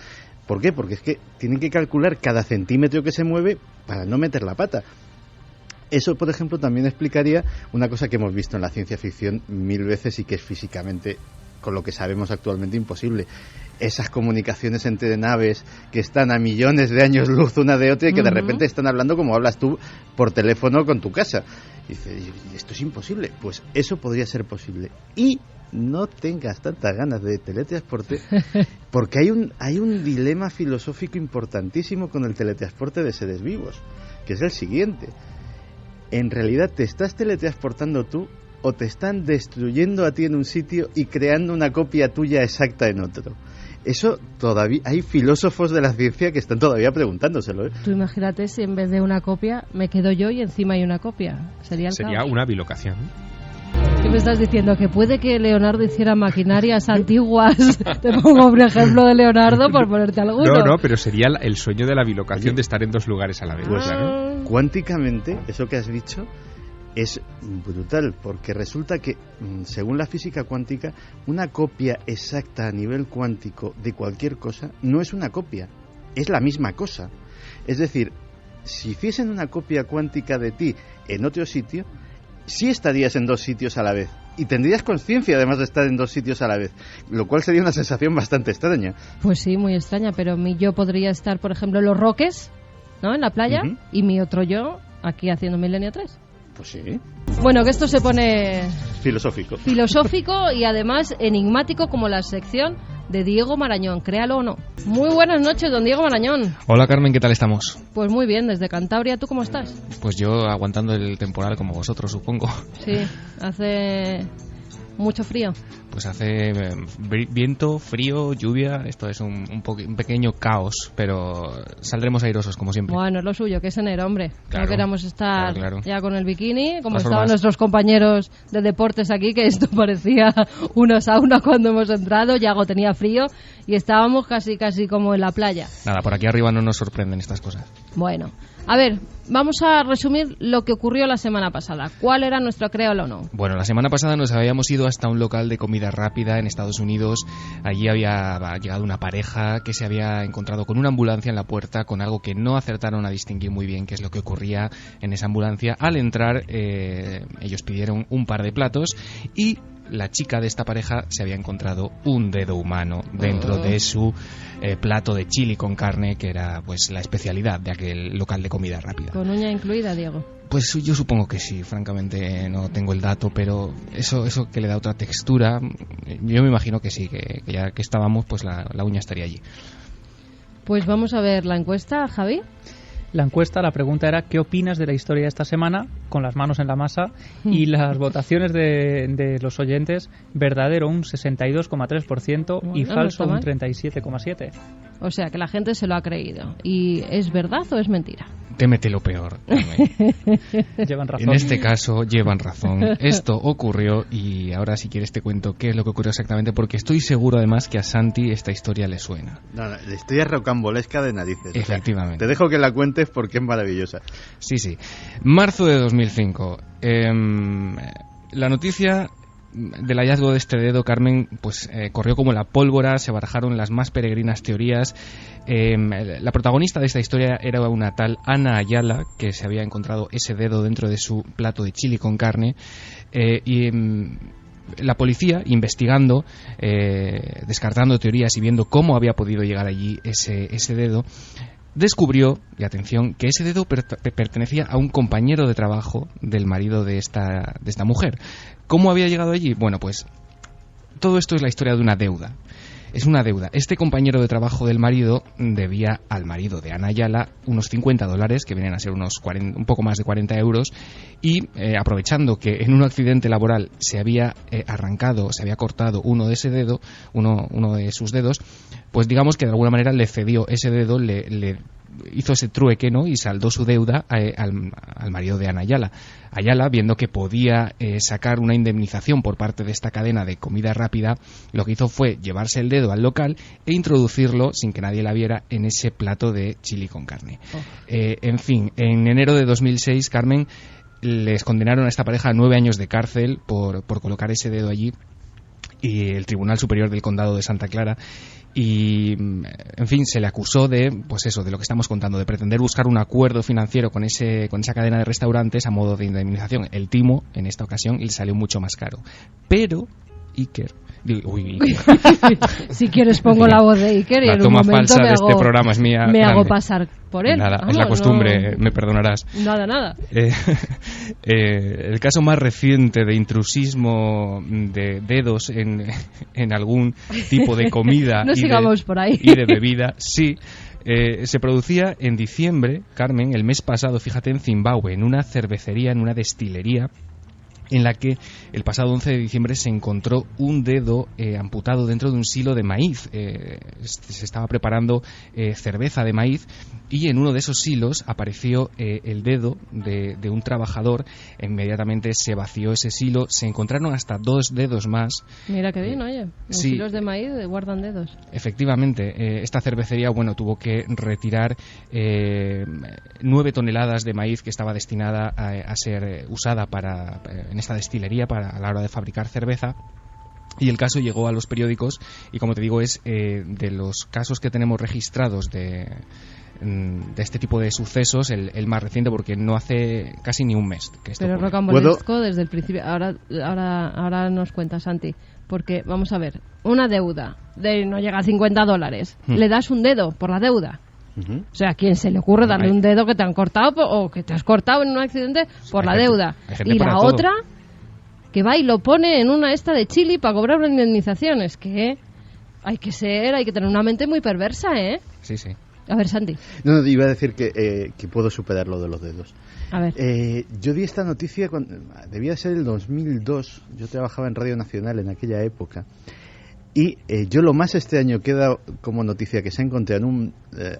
¿Por qué? Porque es que tienen que calcular cada centímetro que se mueve para no meter la pata. Eso, por ejemplo, también explicaría una cosa que hemos visto en la ciencia ficción 1000 veces y que es físicamente, con lo que sabemos actualmente, imposible. Esas comunicaciones entre naves que están a millones de años luz una de otra y que de repente están hablando como hablas tú por teléfono con tu casa. Y dices, esto es imposible. Pues eso podría ser posible. Y no tengas tantas ganas de teletransporte, porque hay un dilema filosófico importantísimo con el teletransporte de seres vivos, que es el siguiente. En realidad, ¿te estás teletransportando tú o te están destruyendo a ti en un sitio y creando una copia tuya exacta en otro? Eso todavía hay filósofos de la ciencia que están todavía preguntándoselo, ¿eh? Tú imagínate si en vez de una copia me quedo yo y encima hay una copia. Sería una bilocación. ¿Qué me estás diciendo? ¿Que puede que Leonardo hiciera maquinarias antiguas? Te pongo un ejemplo de Leonardo por ponerte alguno. No, pero sería el sueño de la bilocación, de estar en dos lugares a la vez. Pues claro. Cuánticamente, eso que has dicho es brutal, porque resulta que, según la física cuántica, una copia exacta a nivel cuántico de cualquier cosa no es una copia, es la misma cosa. Es decir, si hiciesen una copia cuántica de ti en otro sitio, sí estarías en dos sitios a la vez y tendrías conciencia además de estar en dos sitios a la vez, lo cual sería una sensación bastante extraña. Pues sí, muy extraña, pero mi yo podría estar, por ejemplo, en Los Roques, ¿no?, en la playa, y mi otro yo aquí haciendo Milenio 3. Pues sí. Bueno, que esto se pone filosófico y además enigmático, como la sección de Diego Marañón, créalo o no. Muy buenas noches, don Diego Marañón. Hola, Carmen, ¿qué tal estamos? Pues muy bien, desde Cantabria. ¿Tú cómo estás? Pues yo aguantando el temporal como vosotros, supongo. Sí, hace mucho frío. Pues hace viento, frío, lluvia. Esto es un pequeño caos, pero saldremos airosos como siempre. Bueno, es lo suyo, que es enero, hombre. Claro, no queramos estar claro. Ya con el bikini, como estaban nuestros compañeros de deportes aquí, que esto parecía una sauna cuando hemos entrado. Yago tenía frío y estábamos casi como en la playa. Nada, por aquí arriba no nos sorprenden estas cosas. Bueno, a ver, vamos a resumir lo que ocurrió la semana pasada. ¿Cuál era nuestro créalo o no? Bueno, la semana pasada nos habíamos ido hasta un local de comida rápida en Estados Unidos. Allí había llegado una pareja que se había encontrado con una ambulancia en la puerta, con algo que no acertaron a distinguir muy bien qué es lo que ocurría en esa ambulancia. Al entrar, ellos pidieron un par de platos y la chica de esta pareja se había encontrado un dedo humano dentro de su plato de chili con carne, que era pues la especialidad de aquel local de comida rápida. ¿Con uña incluida, Diego? Pues yo supongo que sí, francamente no tengo el dato, pero eso que le da otra textura, yo me imagino que sí, que ya que estábamos, pues la uña estaría allí. Pues vamos a ver la encuesta, Javi. La encuesta, la pregunta era ¿qué opinas de la historia de esta semana? Con las manos en la masa. Y las votaciones de los oyentes, verdadero un 62,3% y falso un 37,7%. O sea que la gente se lo ha creído. ¿Y es verdad o es mentira? Témete lo peor. Llevan razón. En este caso llevan razón. Esto ocurrió y ahora si quieres te cuento qué es lo que ocurrió exactamente, porque estoy seguro además que a Santi esta historia le suena. No, la historia es rocambolesca de narices. Efectivamente. O sea, te dejo que la cuentes porque es maravillosa. Sí. Marzo de 2005. La noticia del hallazgo de este dedo, Carmen, pues corrió como la pólvora, se barajaron las más peregrinas teorías. La protagonista de esta historia era una tal Ana Ayala, que se había encontrado ese dedo dentro de su plato de chili con carne, la policía, investigando, descartando teorías y viendo cómo había podido llegar allí ese dedo, descubrió, y atención, que ese dedo pertenecía a un compañero de trabajo del marido de esta mujer. ¿Cómo había llegado allí? Bueno, pues todo esto es la historia de una deuda. Es una deuda. Este compañero de trabajo del marido debía al marido de Ana Ayala unos $50, que vienen a ser un poco más de 40 euros, y aprovechando que en un accidente laboral se había cortado uno de sus dedos, pues digamos que de alguna manera le cedió ese dedo, le hizo ese trueque, ¿no? Y saldó su deuda al marido de Ana Ayala. Ayala, viendo que podía sacar una indemnización por parte de esta cadena de comida rápida, lo que hizo fue llevarse el dedo al local e introducirlo, sin que nadie la viera, en ese plato de chili con carne. En fin, en enero de 2006, Carmen, les condenaron a esta pareja a 9 años de cárcel por colocar ese dedo allí, y el Tribunal Superior del Condado de Santa Clara. Y, en fin, se le acusó de, pues eso, de lo que estamos contando, de pretender buscar un acuerdo financiero con esa cadena de restaurantes a modo de indemnización. El timo, en esta ocasión, le salió mucho más caro. Pero Iker... Si quieres pongo la voz de Iker y la en un toma momento falsa de este programa es mía. Me hago pasar por él. Nada, es la costumbre, me perdonarás. Nada. El caso más reciente de intrusismo de dedos en algún tipo de comida no sigamos por ahí. Y de bebida, sí. Se producía en diciembre, Carmen, el mes pasado, fíjate, en Zimbabue, en una cervecería, en una destilería, en la que el pasado 11 de diciembre se encontró un dedo amputado dentro de un silo de maíz. Se estaba preparando cerveza de maíz, y en uno de esos silos apareció el dedo de un trabajador. Inmediatamente se vació ese silo, se encontraron hasta 2 dedos más. Mira qué bien, oye, los silos de maíz guardan dedos. Efectivamente, esta cervecería, tuvo que retirar 9 toneladas de maíz que estaba destinada a ser usada en esta destilería a la hora de fabricar cerveza. Y el caso llegó a los periódicos, y como te digo, es de los casos que tenemos registrados de este tipo de sucesos el más reciente, porque no hace casi ni un mes que esto. Pero rocambolesco desde el principio. Ahora nos cuenta Santi, porque vamos a ver, una deuda de no llega a $50, le das un dedo por la deuda. O sea, ¿a quién se le ocurre darle un dedo que te han cortado o que te has cortado en un accidente por la deuda? Y la otra, que va y lo pone en una esta de chili para cobrar una indemnización. Es que hay que tener una mente muy perversa, ¿eh? Sí. A ver, Santi. No, iba a decir que puedo superar lo de los dedos. A ver. Yo di esta noticia, debía ser el 2002, yo trabajaba en Radio Nacional en aquella época. Y yo lo más extraño que he dado como noticia que se ha encontrado en un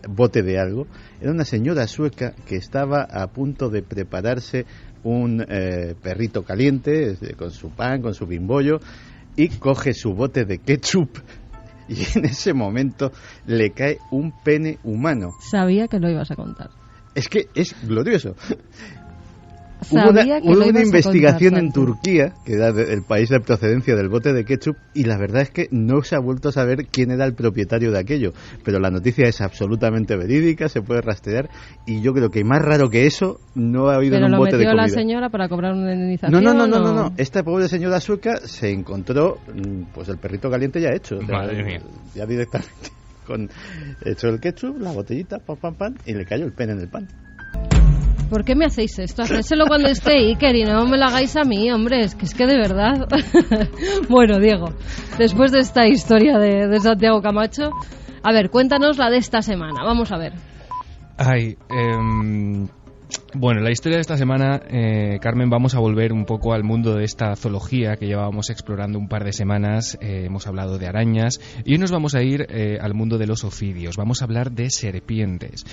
bote de algo era una señora sueca que estaba a punto de prepararse un perrito caliente con su pan, con su bimbollo, y coge su bote de ketchup y en ese momento le cae un pene humano. Sabía que lo ibas a contar. Es que es glorioso. Hubo una investigación en Turquía, que era el país de procedencia del bote de ketchup, y la verdad es que no se ha vuelto a saber quién era el propietario de aquello. Pero la noticia es absolutamente verídica, se puede rastrear, y yo creo que más raro que eso no ha habido en un bote de comida. ¿Pero lo metió la señora para cobrar una indemnización? No. Esta pobre señora sueca se encontró pues el perrito caliente ya hecho. Madre mía. Ya directamente con hecho el ketchup, la botellita, pam, y le cayó el pene en el pan. ¿Por qué me hacéis esto? Hacédselo cuando esté Iker y no me lo hagáis a mí, hombre. Es que de verdad. Bueno, Diego, después de esta historia de Santiago Camacho, a ver, cuéntanos la de esta semana. Vamos a ver. Bueno, la historia de esta semana, Carmen, vamos a volver un poco al mundo de esta zoología que llevábamos explorando un par de semanas. Hemos hablado de arañas y hoy nos vamos a ir al mundo de los ofidios. Vamos a hablar de serpientes,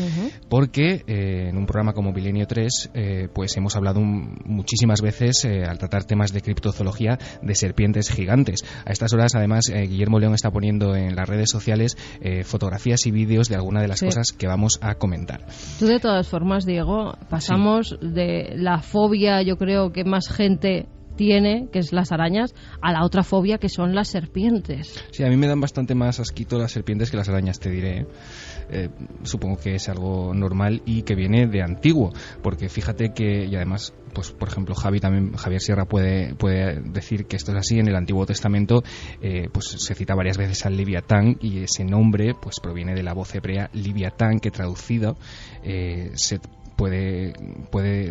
porque en un programa como Milenio 3 pues hemos hablado muchísimas veces al tratar temas de criptozoología de serpientes gigantes. A estas horas, además, Guillermo León está poniendo en las redes sociales fotografías y vídeos de alguna de las cosas que vamos a comentar. Tú, de todas formas, Diego, pasamos de la fobia, yo creo que más gente tiene, que es las arañas, a la otra fobia, que son las serpientes. Sí, a mí me dan bastante más asquito las serpientes que las arañas, te diré. Supongo que es algo normal y que viene de antiguo, porque fíjate que, y además, pues por ejemplo, Javier Sierra puede decir que esto es así. En el Antiguo Testamento pues se cita varias veces al Leviatán, y ese nombre pues proviene de la voz hebrea Liviatán, que traducido se puede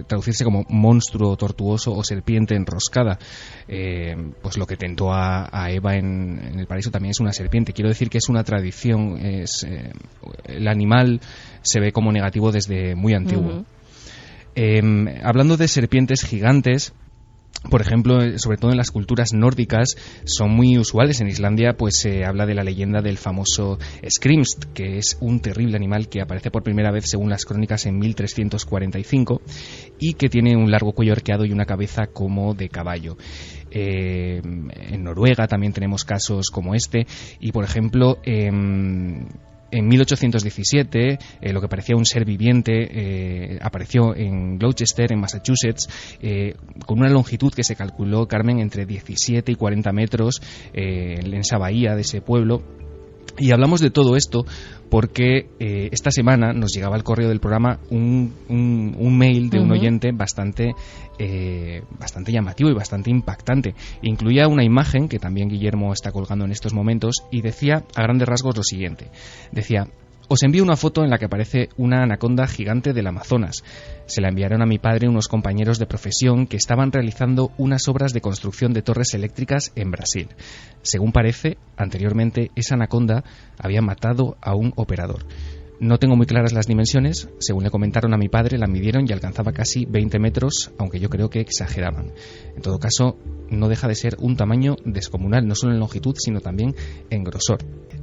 traducirse como monstruo tortuoso o serpiente enroscada. Pues lo que tentó a Eva en el paraíso también es una serpiente. Quiero decir que es una tradición, el animal se ve como negativo desde muy antiguo. Hablando de serpientes gigantes, por ejemplo, sobre todo en las culturas nórdicas, son muy usuales. En Islandia pues se habla de la leyenda del famoso Skrimst, que es un terrible animal que aparece por primera vez, según las crónicas, en 1345 y que tiene un largo cuello arqueado y una cabeza como de caballo. En Noruega también tenemos casos como este, y por ejemplo en 1817, lo que parecía un ser viviente apareció en Gloucester, en Massachusetts, con una longitud que se calculó, Carmen, entre 17 y 40 metros en esa bahía de ese pueblo. Y hablamos de todo esto porque esta semana nos llegaba al correo del programa un mail de un oyente bastante llamativo y bastante impactante. Incluía una imagen que también Guillermo está colgando en estos momentos y decía a grandes rasgos lo siguiente. Decía: os envío una foto en la que aparece una anaconda gigante del Amazonas. Se la enviaron a mi padre unos compañeros de profesión que estaban realizando unas obras de construcción de torres eléctricas en Brasil. Según parece, anteriormente esa anaconda había matado a un operador. No tengo muy claras las dimensiones. Según le comentaron a mi padre, la midieron y alcanzaba casi 20 metros, aunque yo creo que exageraban. En todo caso, no deja de ser un tamaño descomunal, no solo en longitud, sino también en grosor.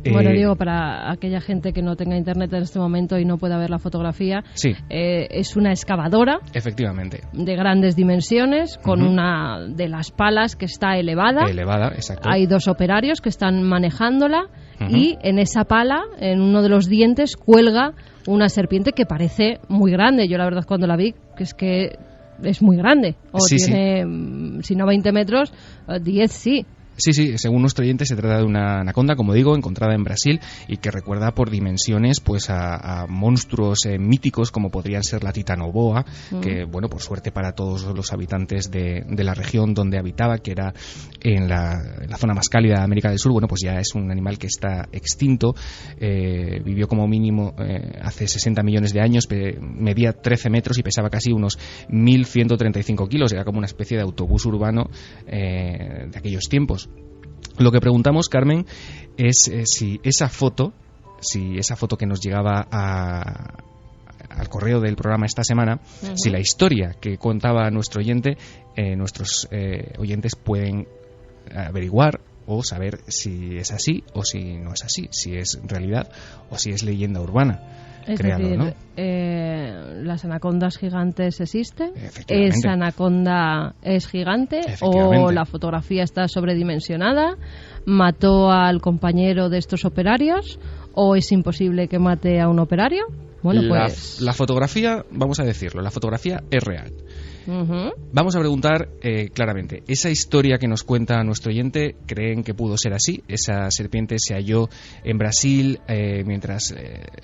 Bueno, digo, para aquella gente que no tenga internet en este momento y no pueda ver la fotografía, es una excavadora, efectivamente, de grandes dimensiones, con una de las palas que está elevada. Exacto. Hay dos operarios que están manejándola. Y en esa pala, en uno de los dientes, cuelga una serpiente que parece muy grande. Yo la verdad cuando la vi, que es muy grande. Tiene, si no 20 metros, 10 sí. Sí, según nuestro oyente se trata de una anaconda, como digo, encontrada en Brasil y que recuerda por dimensiones pues a monstruos míticos como podrían ser la titanoboa, que bueno, por suerte para todos los habitantes de la región donde habitaba, que era en la zona más cálida de América del Sur, bueno, pues ya es un animal que está extinto. Vivió como mínimo hace 60 millones de años, medía 13 metros y pesaba casi unos 1.135 kilos, era como una especie de autobús urbano de aquellos tiempos. Lo que preguntamos, Carmen, es si esa foto que nos llegaba al correo del programa esta semana, si la historia que contaba nuestro oyente, nuestros oyentes pueden averiguar o saber si es así o si no es así, si es realidad o si es leyenda urbana. Es Créalo, decir, ¿no? ¿Las anacondas gigantes existen? ¿Esa anaconda es gigante? ¿O la fotografía está sobredimensionada? ¿Mató al compañero de estos operarios? ¿O es imposible que mate a un operario? Bueno, pues la fotografía, vamos a decirlo, la fotografía es real. Vamos a preguntar claramente, ¿esa historia que nos cuenta nuestro oyente creen que pudo ser así? Esa serpiente se halló en Brasil mientras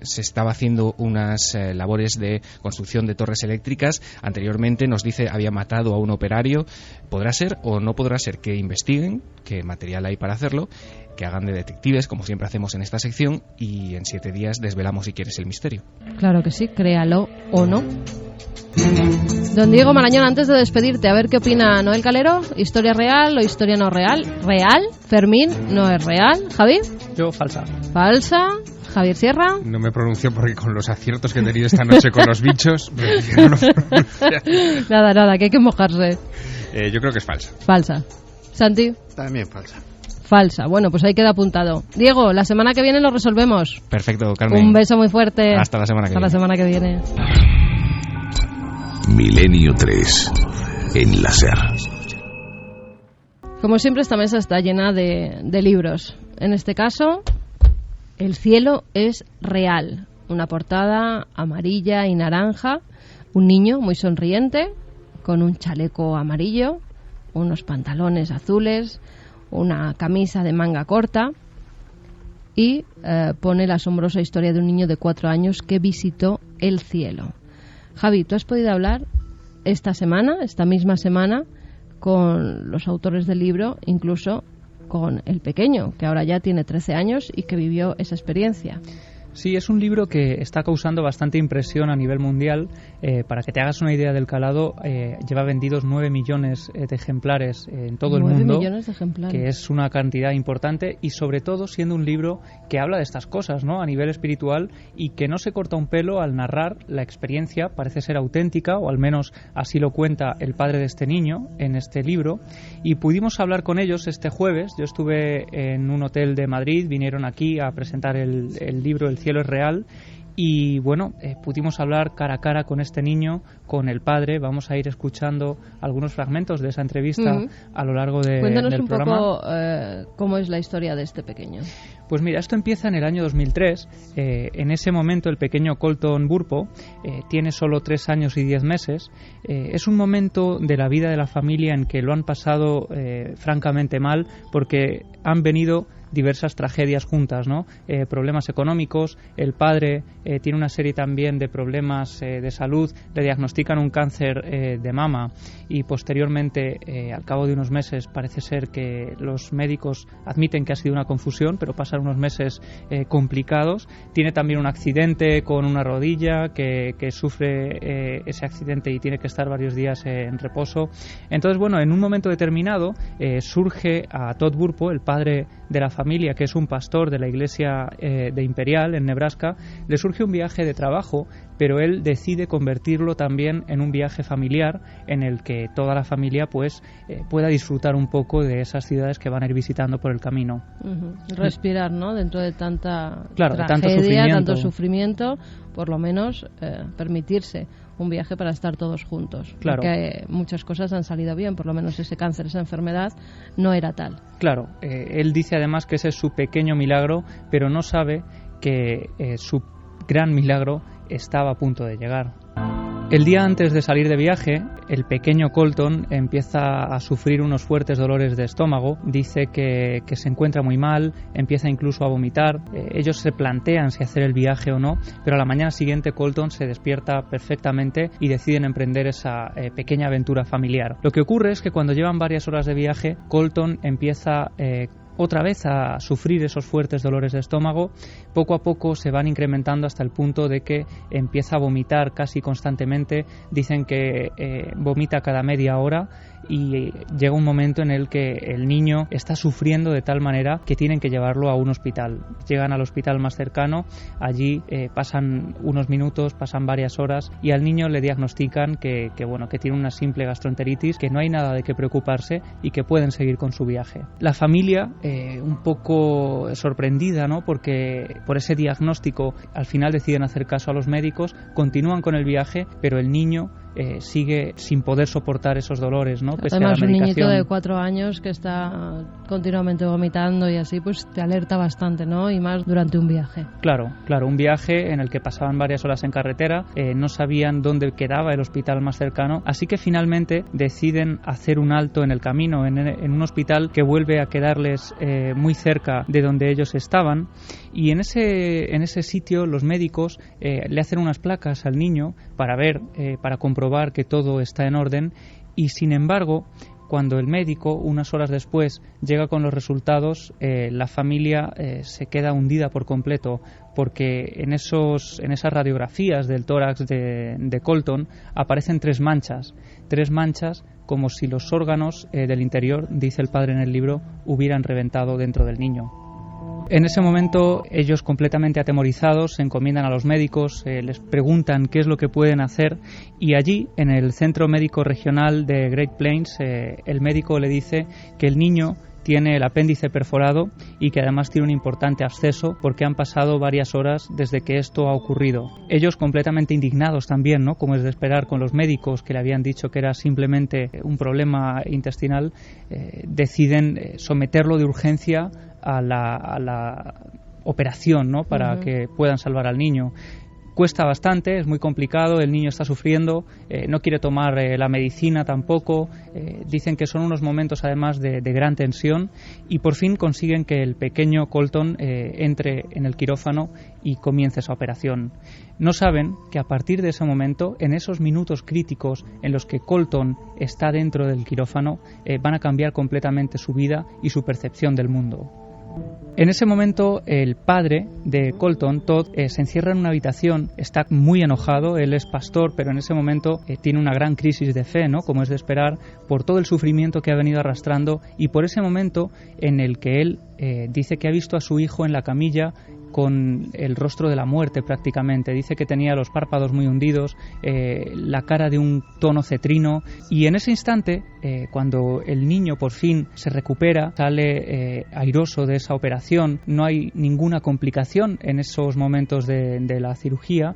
se estaba haciendo unas labores de construcción de torres eléctricas. Anteriormente nos dice había matado a un operario. ¿Podrá ser o no podrá ser? Que investiguen, qué material hay para hacerlo, que hagan de detectives, como siempre hacemos en esta sección, y en 7 días desvelamos, si quieres, el misterio. Claro que sí, créalo o no. Don Diego Marañón, antes de despedirte, a ver qué opina Noel Calero. ¿Historia real o historia no real? ¿Real? Fermín, no es real. ¿Javi? Yo, falsa. ¿Falsa? ¿Javier Sierra? No me pronuncio porque con los aciertos que he tenido esta noche con los bichos, no Nada, que hay que mojarse. Yo creo que es falsa. Falsa. ¿Santi? También falsa. Falsa. Bueno, pues ahí queda apuntado. Diego, la semana que viene lo resolvemos. Perfecto, Carmen. Un beso muy fuerte. Hasta la semana que viene. Hasta la semana que viene. Milenio 3 en la SER. Como siempre, esta mesa está llena de libros. En este caso, El cielo es real. Una portada amarilla y naranja. Un niño muy sonriente, con un chaleco amarillo, unos pantalones azules, una camisa de manga corta y pone la asombrosa historia de un niño de 4 años que visitó el cielo. Javi, ¿tú has podido hablar esta misma semana, con los autores del libro, incluso con el pequeño, que ahora ya tiene 13 años y que vivió esa experiencia? Sí, es un libro que está causando bastante impresión a nivel mundial. Para que te hagas una idea del calado, lleva vendidos 9 millones de ejemplares en todo el mundo, 9 millones de ejemplares. Que es una cantidad importante, y sobre todo siendo un libro que habla de estas cosas, ¿no?, a nivel espiritual, y que no se corta un pelo al narrar la experiencia. Parece ser auténtica, o al menos así lo cuenta el padre de este niño en este libro, y pudimos hablar con ellos este jueves. Yo estuve en un hotel de Madrid, vinieron aquí a presentar el libro El cielo es real, y bueno, pudimos hablar cara a cara con este niño, con el padre. Vamos a ir escuchando algunos fragmentos de esa entrevista a lo largo Cuéntanos del programa. Cuéntanos un poco cómo es la historia de este pequeño. Pues mira, esto empieza en el año 2003. En ese momento el pequeño Colton Burpo tiene solo 3 años y 10 meses. Es un momento de la vida de la familia en que lo han pasado francamente mal, porque han venido diversas tragedias juntas, ¿no? Problemas económicos, el padre tiene una serie también de problemas de salud, le diagnostican un cáncer de mama, y posteriormente, al cabo de unos meses, parece ser que los médicos admiten que ha sido una confusión, pero pasan unos meses complicados. Tiene también un accidente con una rodilla que sufre ese accidente y tiene que estar varios días en reposo. Entonces, bueno, en un momento determinado surge a Todd Burpo, el padre de la familia, que es un pastor de la iglesia de Imperial en Nebraska, le surge un viaje de trabajo, pero él decide convertirlo también en un viaje familiar, en el que toda la familia pues pueda disfrutar un poco de esas ciudades que van a ir visitando por el camino. Respirar, ¿no? Dentro de tanta tragedia, tanto sufrimiento, por lo menos permitirse un viaje para estar todos juntos. Claro. Porque muchas cosas han salido bien, por lo menos ese cáncer, esa enfermedad no era tal. Claro, él dice además que ese es su pequeño milagro, pero no sabe que su gran milagro estaba a punto de llegar. El día antes de salir de viaje, el pequeño Colton empieza a sufrir unos fuertes dolores de estómago. Dice que se encuentra muy mal, empieza incluso a vomitar. Ellos se plantean si hacer el viaje o no, pero a la mañana siguiente Colton se despierta perfectamente y deciden emprender esa pequeña aventura familiar. Lo que ocurre es que cuando llevan varias horas de viaje, Colton empieza otra vez a sufrir esos fuertes dolores de estómago. Poco a poco se van incrementando hasta el punto de que empieza a vomitar casi constantemente. Dicen que vomita cada media hora, y llega un momento en el que el niño está sufriendo de tal manera que tienen que llevarlo a un hospital. Llegan al hospital más cercano, allí pasan unos minutos, pasan varias horas, y al niño le diagnostican que tiene una simple gastroenteritis, que no hay nada de qué preocuparse y que pueden seguir con su viaje. La familia, un poco sorprendida, ¿no?, porque por ese diagnóstico al final deciden hacer caso a los médicos, continúan con el viaje, pero el niño sigue sin poder soportar esos dolores, ¿no? Pese Además, a la un medicación. niñito de 4 años que está continuamente vomitando y así, pues te alerta bastante, ¿no? Y más durante un viaje. Claro, un viaje en el que pasaban varias horas en carretera, no sabían dónde quedaba el hospital más cercano, así que finalmente deciden hacer un alto en el camino, en un hospital que vuelve a quedarles muy cerca de donde ellos estaban, y en ese sitio los médicos le hacen unas placas al niño para ver, para comprobar que todo está en orden, y sin embargo, cuando el médico, unas horas después, llega con los resultados, la familia se queda hundida por completo, porque en esas radiografías del tórax de Colton aparecen tres manchas como si los órganos del interior, dice el padre en el libro, hubieran reventado dentro del niño. En ese momento ellos, completamente atemorizados, se encomiendan a los médicos, les preguntan qué es lo que pueden hacer, y allí, en el Centro Médico Regional de Great Plains, el médico le dice que el niño tiene el apéndice perforado y que además tiene un importante absceso porque han pasado varias horas desde que esto ha ocurrido. Ellos, completamente indignados también, ¿no?, como es de esperar, con los médicos que le habían dicho que era simplemente un problema intestinal, deciden someterlo de urgencia a la operación, ¿no?, para que puedan salvar al niño. Cuesta bastante, es muy complicado, el niño está sufriendo, no quiere tomar la medicina tampoco, dicen que son unos momentos además de gran tensión, y por fin consiguen que el pequeño Colton entre en el quirófano y comience esa operación. No saben que a partir de ese momento, en esos minutos críticos en los que Colton está dentro del quirófano, van a cambiar completamente su vida y su percepción del mundo. En ese momento el padre de Colton, Todd, se encierra en una habitación, está muy enojado, él es pastor, pero en ese momento tiene una gran crisis de fe, ¿no?, como es de esperar, por todo el sufrimiento que ha venido arrastrando, y por ese momento en el que él dice que ha visto a su hijo en la camilla con el rostro de la muerte prácticamente. Dice que tenía los párpados muy hundidos, la cara de un tono cetrino, y en ese instante, cuando el niño por fin se recupera, sale airoso de esa operación, no hay ninguna complicación en esos momentos de la cirugía.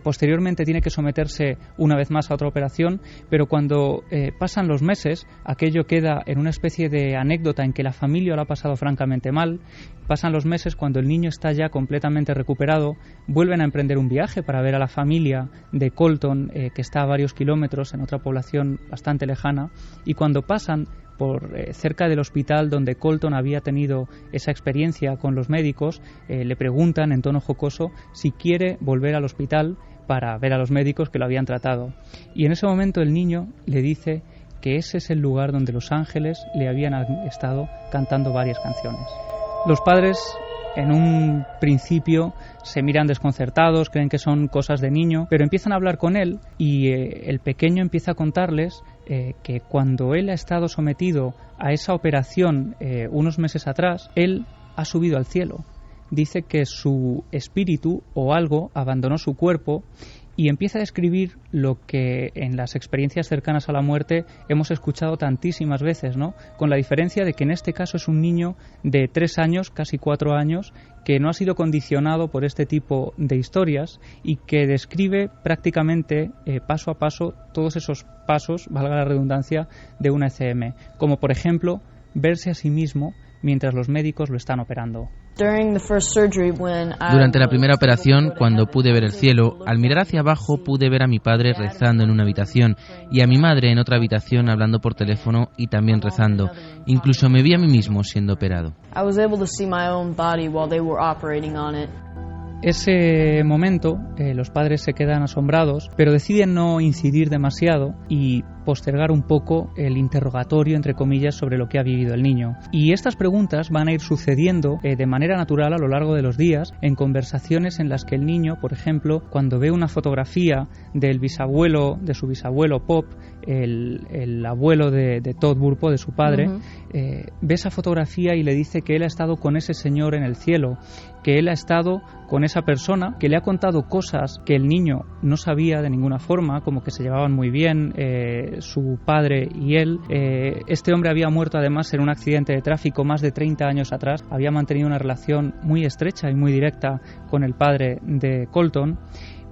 Posteriormente tiene que someterse una vez más a otra operación, pero cuando pasan los meses, aquello queda en una especie de anécdota en que la familia lo ha pasado francamente mal. Pasan los meses, cuando el niño está ya completamente recuperado, vuelven a emprender un viaje para ver a la familia de Colton, que está a varios kilómetros en otra población bastante lejana, y cuando pasan por cerca del hospital donde Colton había tenido esa experiencia con los médicos, le preguntan en tono jocoso si quiere volver al hospital para ver a los médicos que lo habían tratado. Y en ese momento el niño le dice que ese es el lugar donde los ángeles le habían estado cantando varias canciones. Los padres, en un principio, se miran desconcertados, creen que son cosas de niño, pero empiezan a hablar con él, y el pequeño empieza a contarles que cuando él ha estado sometido a esa operación unos meses atrás, él ha subido al cielo. Dice que su espíritu o algo abandonó su cuerpo, y empieza a describir lo que en las experiencias cercanas a la muerte hemos escuchado tantísimas veces, ¿no?, con la diferencia de que en este caso es un niño de 3 años, casi 4 años, que no ha sido condicionado por este tipo de historias y que describe prácticamente paso a paso todos esos pasos, valga la redundancia, de una ECM, como por ejemplo verse a sí mismo mientras los médicos lo están operando. Durante la primera operación, cuando pude ver el cielo, al mirar hacia abajo pude ver a mi padre rezando en una habitación y a mi madre en otra habitación hablando por teléfono y también rezando. Incluso me vi a mí mismo siendo operado. Ese momento, los padres se quedan asombrados, pero deciden no incidir demasiado y postergar un poco el interrogatorio, entre comillas, sobre lo que ha vivido el niño. Y estas preguntas van a ir sucediendo de manera natural a lo largo de los días, en conversaciones en las que el niño, por ejemplo, cuando ve una fotografía del bisabuelo, de su bisabuelo Pop, el abuelo de Todd Burpo, de su padre, ve esa fotografía y le dice que él ha estado con ese señor en el cielo, que él ha estado con esa persona, que le ha contado cosas que el niño no sabía de ninguna forma, como que se llevaban muy bien su padre y él. Este hombre había muerto además en un accidente de tráfico más de 30 años atrás, había mantenido una relación muy estrecha y muy directa con el padre de Colton,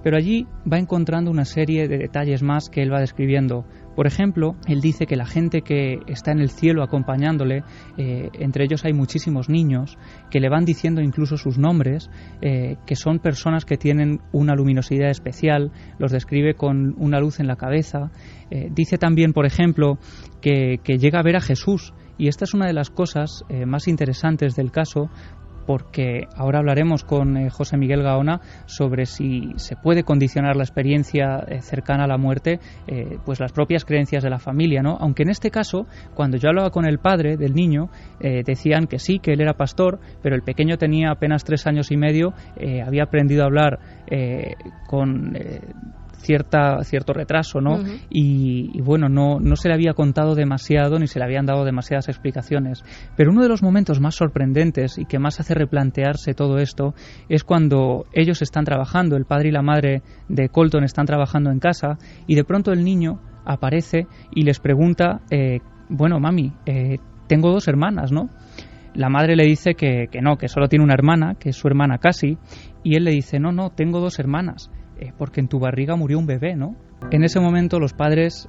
pero allí va encontrando una serie de detalles más que él va describiendo. Por ejemplo, él dice que la gente que está en el cielo acompañándole, entre ellos hay muchísimos niños, que le van diciendo incluso sus nombres, que son personas que tienen una luminosidad especial, los describe con una luz en la cabeza. Dice también, por ejemplo, que llega a ver a Jesús, y esta es una de las cosas más interesantes del caso, porque ahora hablaremos con José Miguel Gaona sobre si se puede condicionar la experiencia cercana a la muerte, pues las propias creencias de la familia, ¿no? Aunque en este caso, cuando yo hablaba con el padre del niño, decían que sí, que él era pastor, pero el pequeño tenía apenas 3 años y medio, había aprendido a hablar con cierto retraso, ¿no? Uh-huh. Y bueno, no se le había contado demasiado ni se le habían dado demasiadas explicaciones. Pero uno de los momentos más sorprendentes y que más hace replantearse todo esto es cuando ellos están trabajando, el padre y la madre de Colton están trabajando en casa, y de pronto el niño aparece y les pregunta, bueno, mami, tengo 2 hermanas, ¿no? La madre le dice que no, que solo tiene una hermana, que es su hermana Cassie, y él le dice, no, tengo 2 hermanas. Porque en tu barriga murió un bebé, ¿no? En ese momento los padres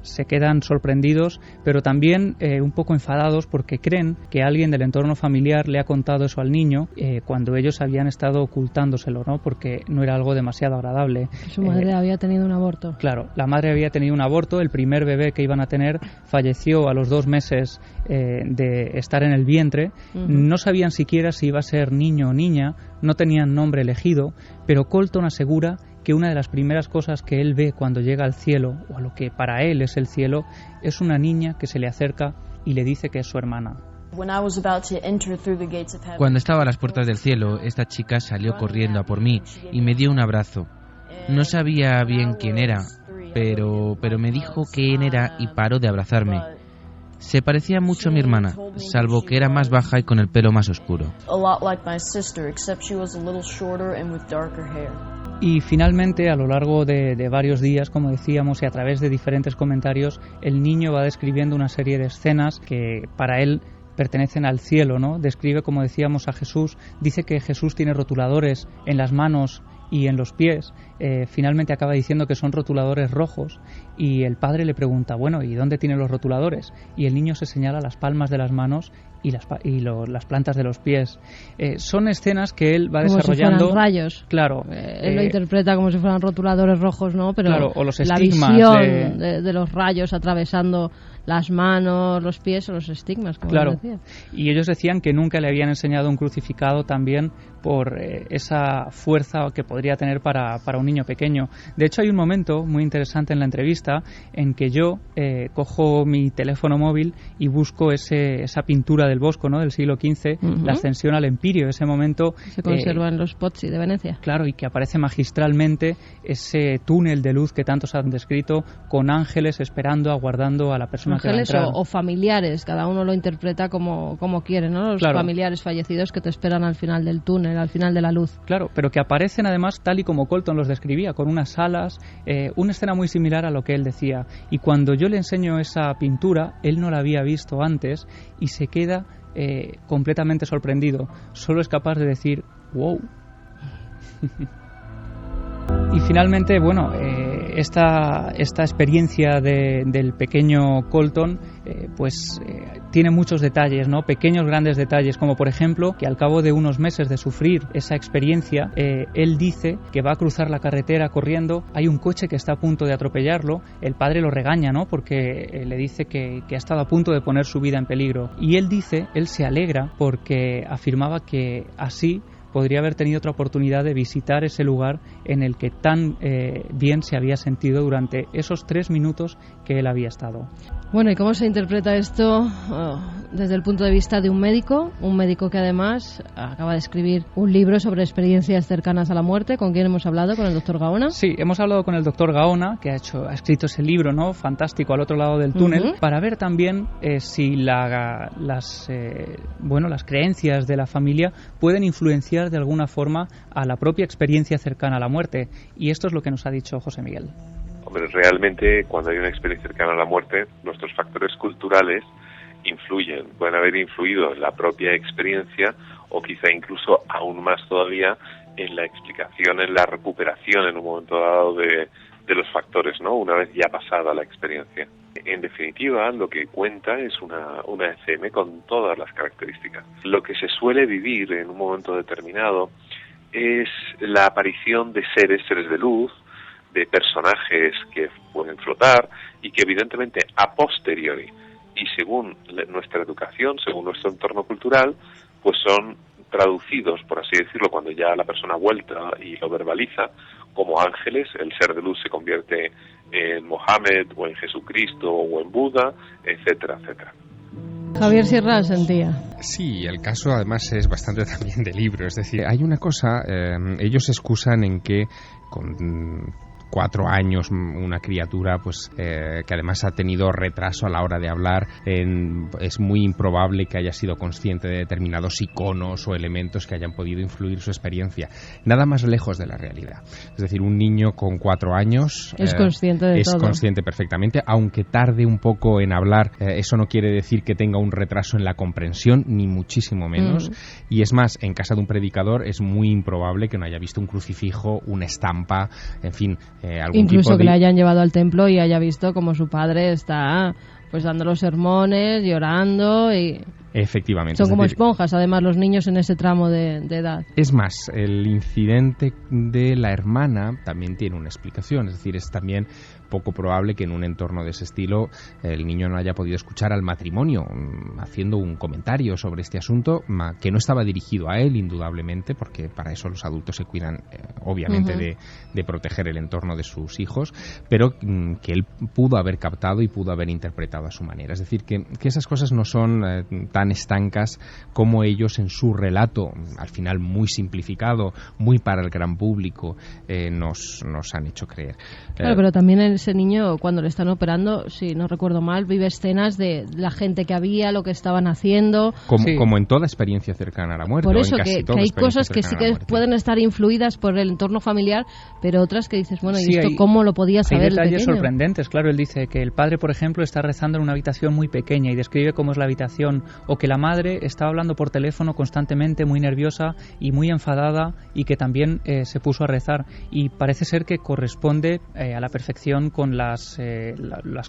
se quedan sorprendidos, pero también un poco enfadados porque creen que alguien del entorno familiar le ha contado eso al niño cuando ellos habían estado ocultándoselo, ¿no? Porque no era algo demasiado agradable. Su madre había tenido un aborto. Claro, la madre había tenido un aborto, el primer bebé que iban a tener falleció a los 2 meses de estar en el vientre. Uh-huh. No sabían siquiera si iba a ser niño o niña, no tenían nombre elegido, pero Colton asegura que una de las primeras cosas que él ve cuando llega al cielo, o a lo que para él es el cielo, es una niña que se le acerca y le dice que es su hermana. Cuando estaba a las puertas del cielo, esta chica salió corriendo a por mí y me dio un abrazo. No sabía bien quién era, pero me dijo quién era y paró de abrazarme. Se parecía mucho a mi hermana, salvo que era más baja y con el pelo más oscuro. Y finalmente, a lo largo de varios días, como decíamos, y a través de diferentes comentarios, el niño va describiendo una serie de escenas que para él pertenecen al cielo, ¿no? Describe, como decíamos, a Jesús, dice que Jesús tiene rotuladores en las manos y en los pies. Finalmente acaba diciendo que son rotuladores rojos, y el padre le pregunta, bueno, ¿y dónde tiene los rotuladores? Y el niño se señala las palmas de las manos y las plantas de los pies. Son escenas que él va como desarrollando. Si fueran rayos. Claro. Él lo interpreta como si fueran rotuladores rojos, ¿no? Pero claro, o los la estigmas visión de los rayos atravesando las manos, los pies o los estigmas, como claro. decía. Y ellos decían que nunca le habían enseñado un crucificado también por esa fuerza que podría tener para un niño pequeño. De hecho, hay un momento muy interesante en la entrevista en que yo cojo mi teléfono móvil y busco esa pintura del Bosco, ¿no? Del siglo XV, uh-huh. La ascensión al Empirio, ese momento... Se conserva en los Pozzi de Venecia. Claro, y que aparece magistralmente ese túnel de luz que tantos han descrito, con ángeles esperando, aguardando a la persona que va a entrar. O familiares, cada uno lo interpreta como quiere, ¿no? Los claro. familiares fallecidos que te esperan al final del túnel, al final de la luz. Claro, pero que aparecen además tal y como Colton los describía, con unas alas, una escena muy similar a lo que él decía. Y cuando yo le enseño esa pintura, él no la había visto antes y se queda completamente sorprendido. Solo es capaz de decir, wow. Y finalmente, bueno, esta experiencia del pequeño Colton tiene muchos detalles, ¿no? Pequeños, grandes detalles, como por ejemplo que al cabo de unos meses de sufrir esa experiencia, él dice que va a cruzar la carretera corriendo, hay un coche que está a punto de atropellarlo, el padre lo regaña, ¿no? Porque le dice que ha estado a punto de poner su vida en peligro. Y él se alegra porque afirmaba que así podría haber tenido otra oportunidad de visitar ese lugar en el que tan bien se había sentido durante esos 3 minutos que él había estado. Bueno, ¿y cómo se interpreta esto desde el punto de vista de un médico que además acaba de escribir un libro sobre experiencias cercanas a la muerte? ¿Con quién hemos hablado? ¿Con el doctor Gaona? Sí, hemos hablado con el doctor Gaona, que ha escrito ese libro, ¿no? Fantástico, Al otro lado del túnel, uh-huh. Para ver también si las creencias de la familia pueden influenciar de alguna forma a la propia experiencia cercana a la muerte. Y esto es lo que nos ha dicho José Miguel. Hombre, realmente cuando hay una experiencia cercana a la muerte, nuestros factores culturales influyen, pueden haber influido en la propia experiencia o quizá incluso aún más todavía en la explicación, en la recuperación en un momento dado de los factores, ¿no? Una vez ya pasada la experiencia. En definitiva, lo que cuenta es una ECM con todas las características. Lo que se suele vivir en un momento determinado es la aparición de seres de luz, de personajes que pueden flotar y que evidentemente a posteriori y según nuestra educación, según nuestro entorno cultural, pues son traducidos, por así decirlo, cuando ya la persona ha vuelto y lo verbaliza, como ángeles. El ser de luz se convierte en Mohammed o en Jesucristo o en Buda, etcétera, etcétera. Javier Sierra sentía. Sí, el caso además es bastante también de libro. Es decir, hay una cosa, ellos se excusan en que con 4 años una criatura pues que además ha tenido retraso a la hora de hablar, es muy improbable que haya sido consciente de determinados iconos o elementos que hayan podido influir su experiencia. Nada más lejos de la realidad. Es decir, un niño con 4 años es consciente de todo. Es consciente perfectamente, aunque tarde un poco en hablar, eso no quiere decir que tenga un retraso en la comprensión, ni muchísimo menos. Y es más, en casa de un predicador es muy improbable que no haya visto un crucifijo, una estampa, en fin, incluso que le hayan llevado al templo y haya visto como su padre está pues dando los sermones, llorando y... Efectivamente. Son como esponjas, además, los niños en ese tramo de edad. Es más, el incidente de la hermana también tiene una explicación. Es decir, es también poco probable que en un entorno de ese estilo el niño no haya podido escuchar al matrimonio haciendo un comentario sobre este asunto que no estaba dirigido a él, indudablemente, porque para eso los adultos se cuidan, obviamente, de proteger el entorno de sus hijos, pero que él pudo haber captado y pudo haber interpretado a su manera. Es decir, que esas cosas no son tan estancas como ellos en su relato, al final muy simplificado, muy para el gran público, nos han hecho creer. Claro, pero también ese niño, cuando le están operando, si no recuerdo mal, vive escenas de la gente que había, lo que estaban haciendo. Como en toda experiencia cercana a la muerte. Por eso, que hay cosas que sí que pueden estar influidas por el entorno familiar, pero otras que dices, bueno, ¿y esto cómo lo podía saber el pequeño? Hay detalles sorprendentes, claro. Él dice que el padre, por ejemplo, está rezando en una habitación muy pequeña y describe cómo es la habitación, o que la madre estaba hablando por teléfono constantemente, muy nerviosa y muy enfadada, y que también se puso a rezar, y parece ser que corresponde a la perfección con las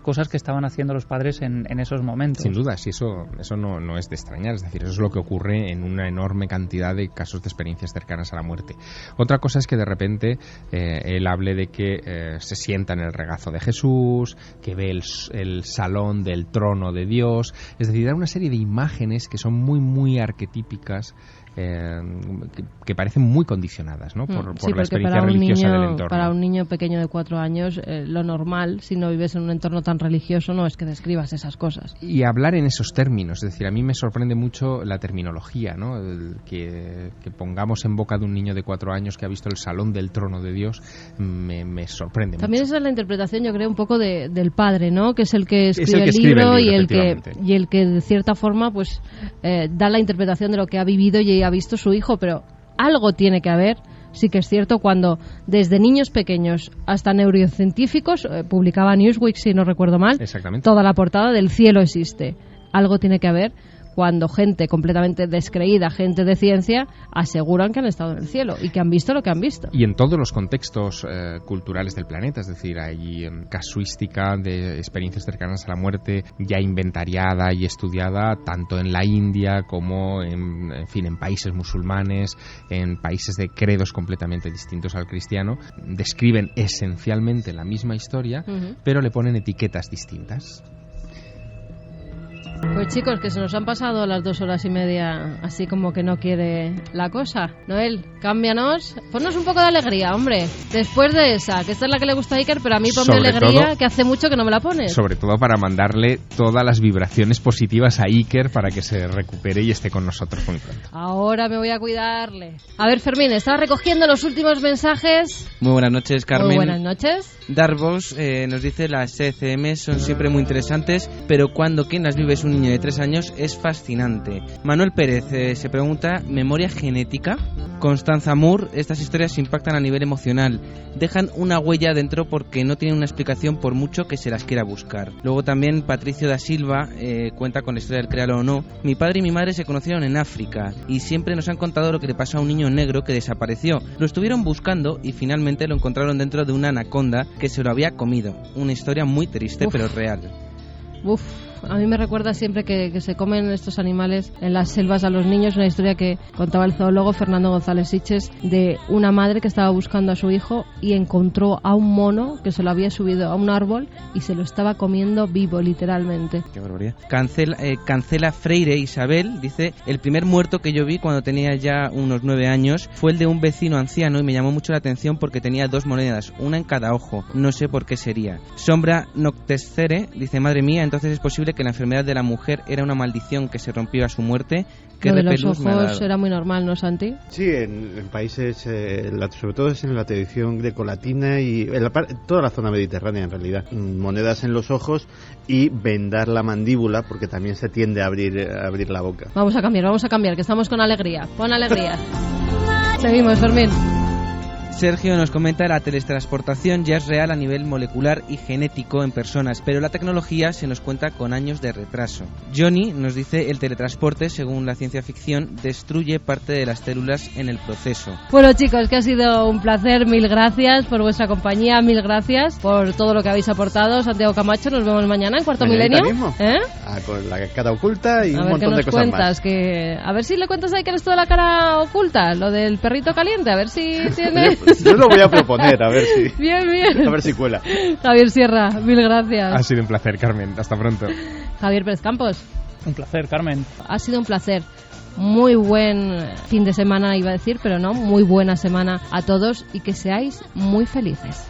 cosas que estaban haciendo los padres en esos momentos. Sin duda, sí, eso no es de extrañar. Es decir, eso es lo que ocurre en una enorme cantidad de casos de experiencias cercanas a la muerte. Otra cosa es que de repente él hable de que se sienta en el regazo de Jesús, que ve el salón del trono de Dios. Es decir, da una serie de imágenes que son muy, muy arquetípicas, que parecen muy condicionadas, ¿no? por la experiencia religiosa del entorno. Para un niño pequeño de 4 años, lo normal, si no vives en un entorno tan religioso, no es que describas esas cosas. Y hablar en esos términos, es decir, a mí me sorprende mucho la terminología, ¿no? Que pongamos en boca de un niño de 4 años que ha visto el salón del trono de Dios, me sorprende También mucho. Esa es la interpretación, yo creo, un poco del padre, ¿no? Que es el que escribe el libro y el que de cierta forma pues da la interpretación de lo que ha vivido y ha visto su hijo, pero algo tiene que haber. Sí que es cierto, cuando desde niños pequeños hasta neurocientíficos, publicaba Newsweek, si no recuerdo mal, toda la portada del cielo existe. Algo tiene que haber cuando gente completamente descreída, gente de ciencia, aseguran que han estado en el cielo y que han visto lo que han visto. Y en todos los contextos culturales del planeta, es decir, hay casuística de experiencias cercanas a la muerte ya inventariada y estudiada, tanto en la India como en países musulmanes, en países de credos completamente distintos al cristiano. Describen esencialmente la misma historia, pero le ponen etiquetas distintas. Pues chicos, que se nos han pasado las 2 horas y media así como que no quiere la cosa. Noel, cámbianos, ponnos un poco de alegría, hombre. Después de esa, que esta es la que le gusta a Iker, pero a mí ponme alegría, que hace mucho que no me la pones. Sobre todo para mandarle todas las vibraciones positivas a Iker para que se recupere y esté con nosotros muy pronto. Ahora me voy a cuidarle. A ver, Fermín, estaba recogiendo los últimos mensajes. Muy buenas noches, Carmen. Muy buenas noches. Darvos nos dice: las ECM son siempre muy interesantes, pero cuando quien las vive es un niño de 3 años es fascinante. Manuel Pérez se pregunta: ¿memoria genética? Constanza Moore: estas historias impactan a nivel emocional, dejan una huella dentro porque no tienen una explicación por mucho que se las quiera buscar. Luego también Patricio da Silva cuenta con la historia del créalo o no: mi padre y mi madre se conocieron en África y siempre nos han contado lo que le pasó a un niño negro que desapareció. Lo estuvieron buscando y finalmente lo encontraron dentro de una anaconda que se lo había comido. Una historia muy triste, pero real. A mí me recuerda siempre que se comen estos animales en las selvas a los niños, una historia que contaba el zoólogo Fernando González Siches de una madre que estaba buscando a su hijo y encontró a un mono que se lo había subido a un árbol y se lo estaba comiendo vivo, literalmente. Qué barbaridad. Cancela Freire Isabel dice: el primer muerto que yo vi cuando tenía ya unos 9 años fue el de un vecino anciano y me llamó mucho la atención porque tenía 2 monedas, una en cada ojo. No sé por qué sería. Sombra Noctescere dice: madre mía, entonces es posible que la enfermedad de la mujer era una maldición que se rompió a su muerte. ¿Qué Lo de los repelús me ha ojos dado? era muy normal, ¿no, Santi? Sí, en países, sobre todo es en la tradición grecolatina y en toda la zona mediterránea en realidad. Monedas en los ojos y vendar la mandíbula porque también se tiende a abrir la boca. Vamos a cambiar, que estamos con alegría. Pon alegría. Seguimos, Fermín. Sergio nos comenta: la teletransportación ya es real a nivel molecular y genético en personas, pero la tecnología se nos cuenta con años de retraso. Johnny nos dice: el teletransporte, según la ciencia ficción, destruye parte de las células en el proceso. Bueno, chicos, que ha sido un placer. Mil gracias por vuestra compañía, mil gracias por todo lo que habéis aportado. Santiago Camacho, nos vemos mañana en Cuarto Milenio. Con la cara oculta y a un ver, montón de cosas cuentas, más. A ver si le cuentas ahí que eres toda la cara oculta, lo del perrito caliente, a ver si tiene... Yo lo voy a proponer, a ver si... Bien. A ver si cuela. Javier Sierra, mil gracias. Ha sido un placer, Carmen. Hasta pronto. Javier Pérez Campos. Un placer, Carmen. Ha sido un placer. Muy buen fin de semana, iba a decir, pero no, muy buena semana a todos y que seáis muy felices.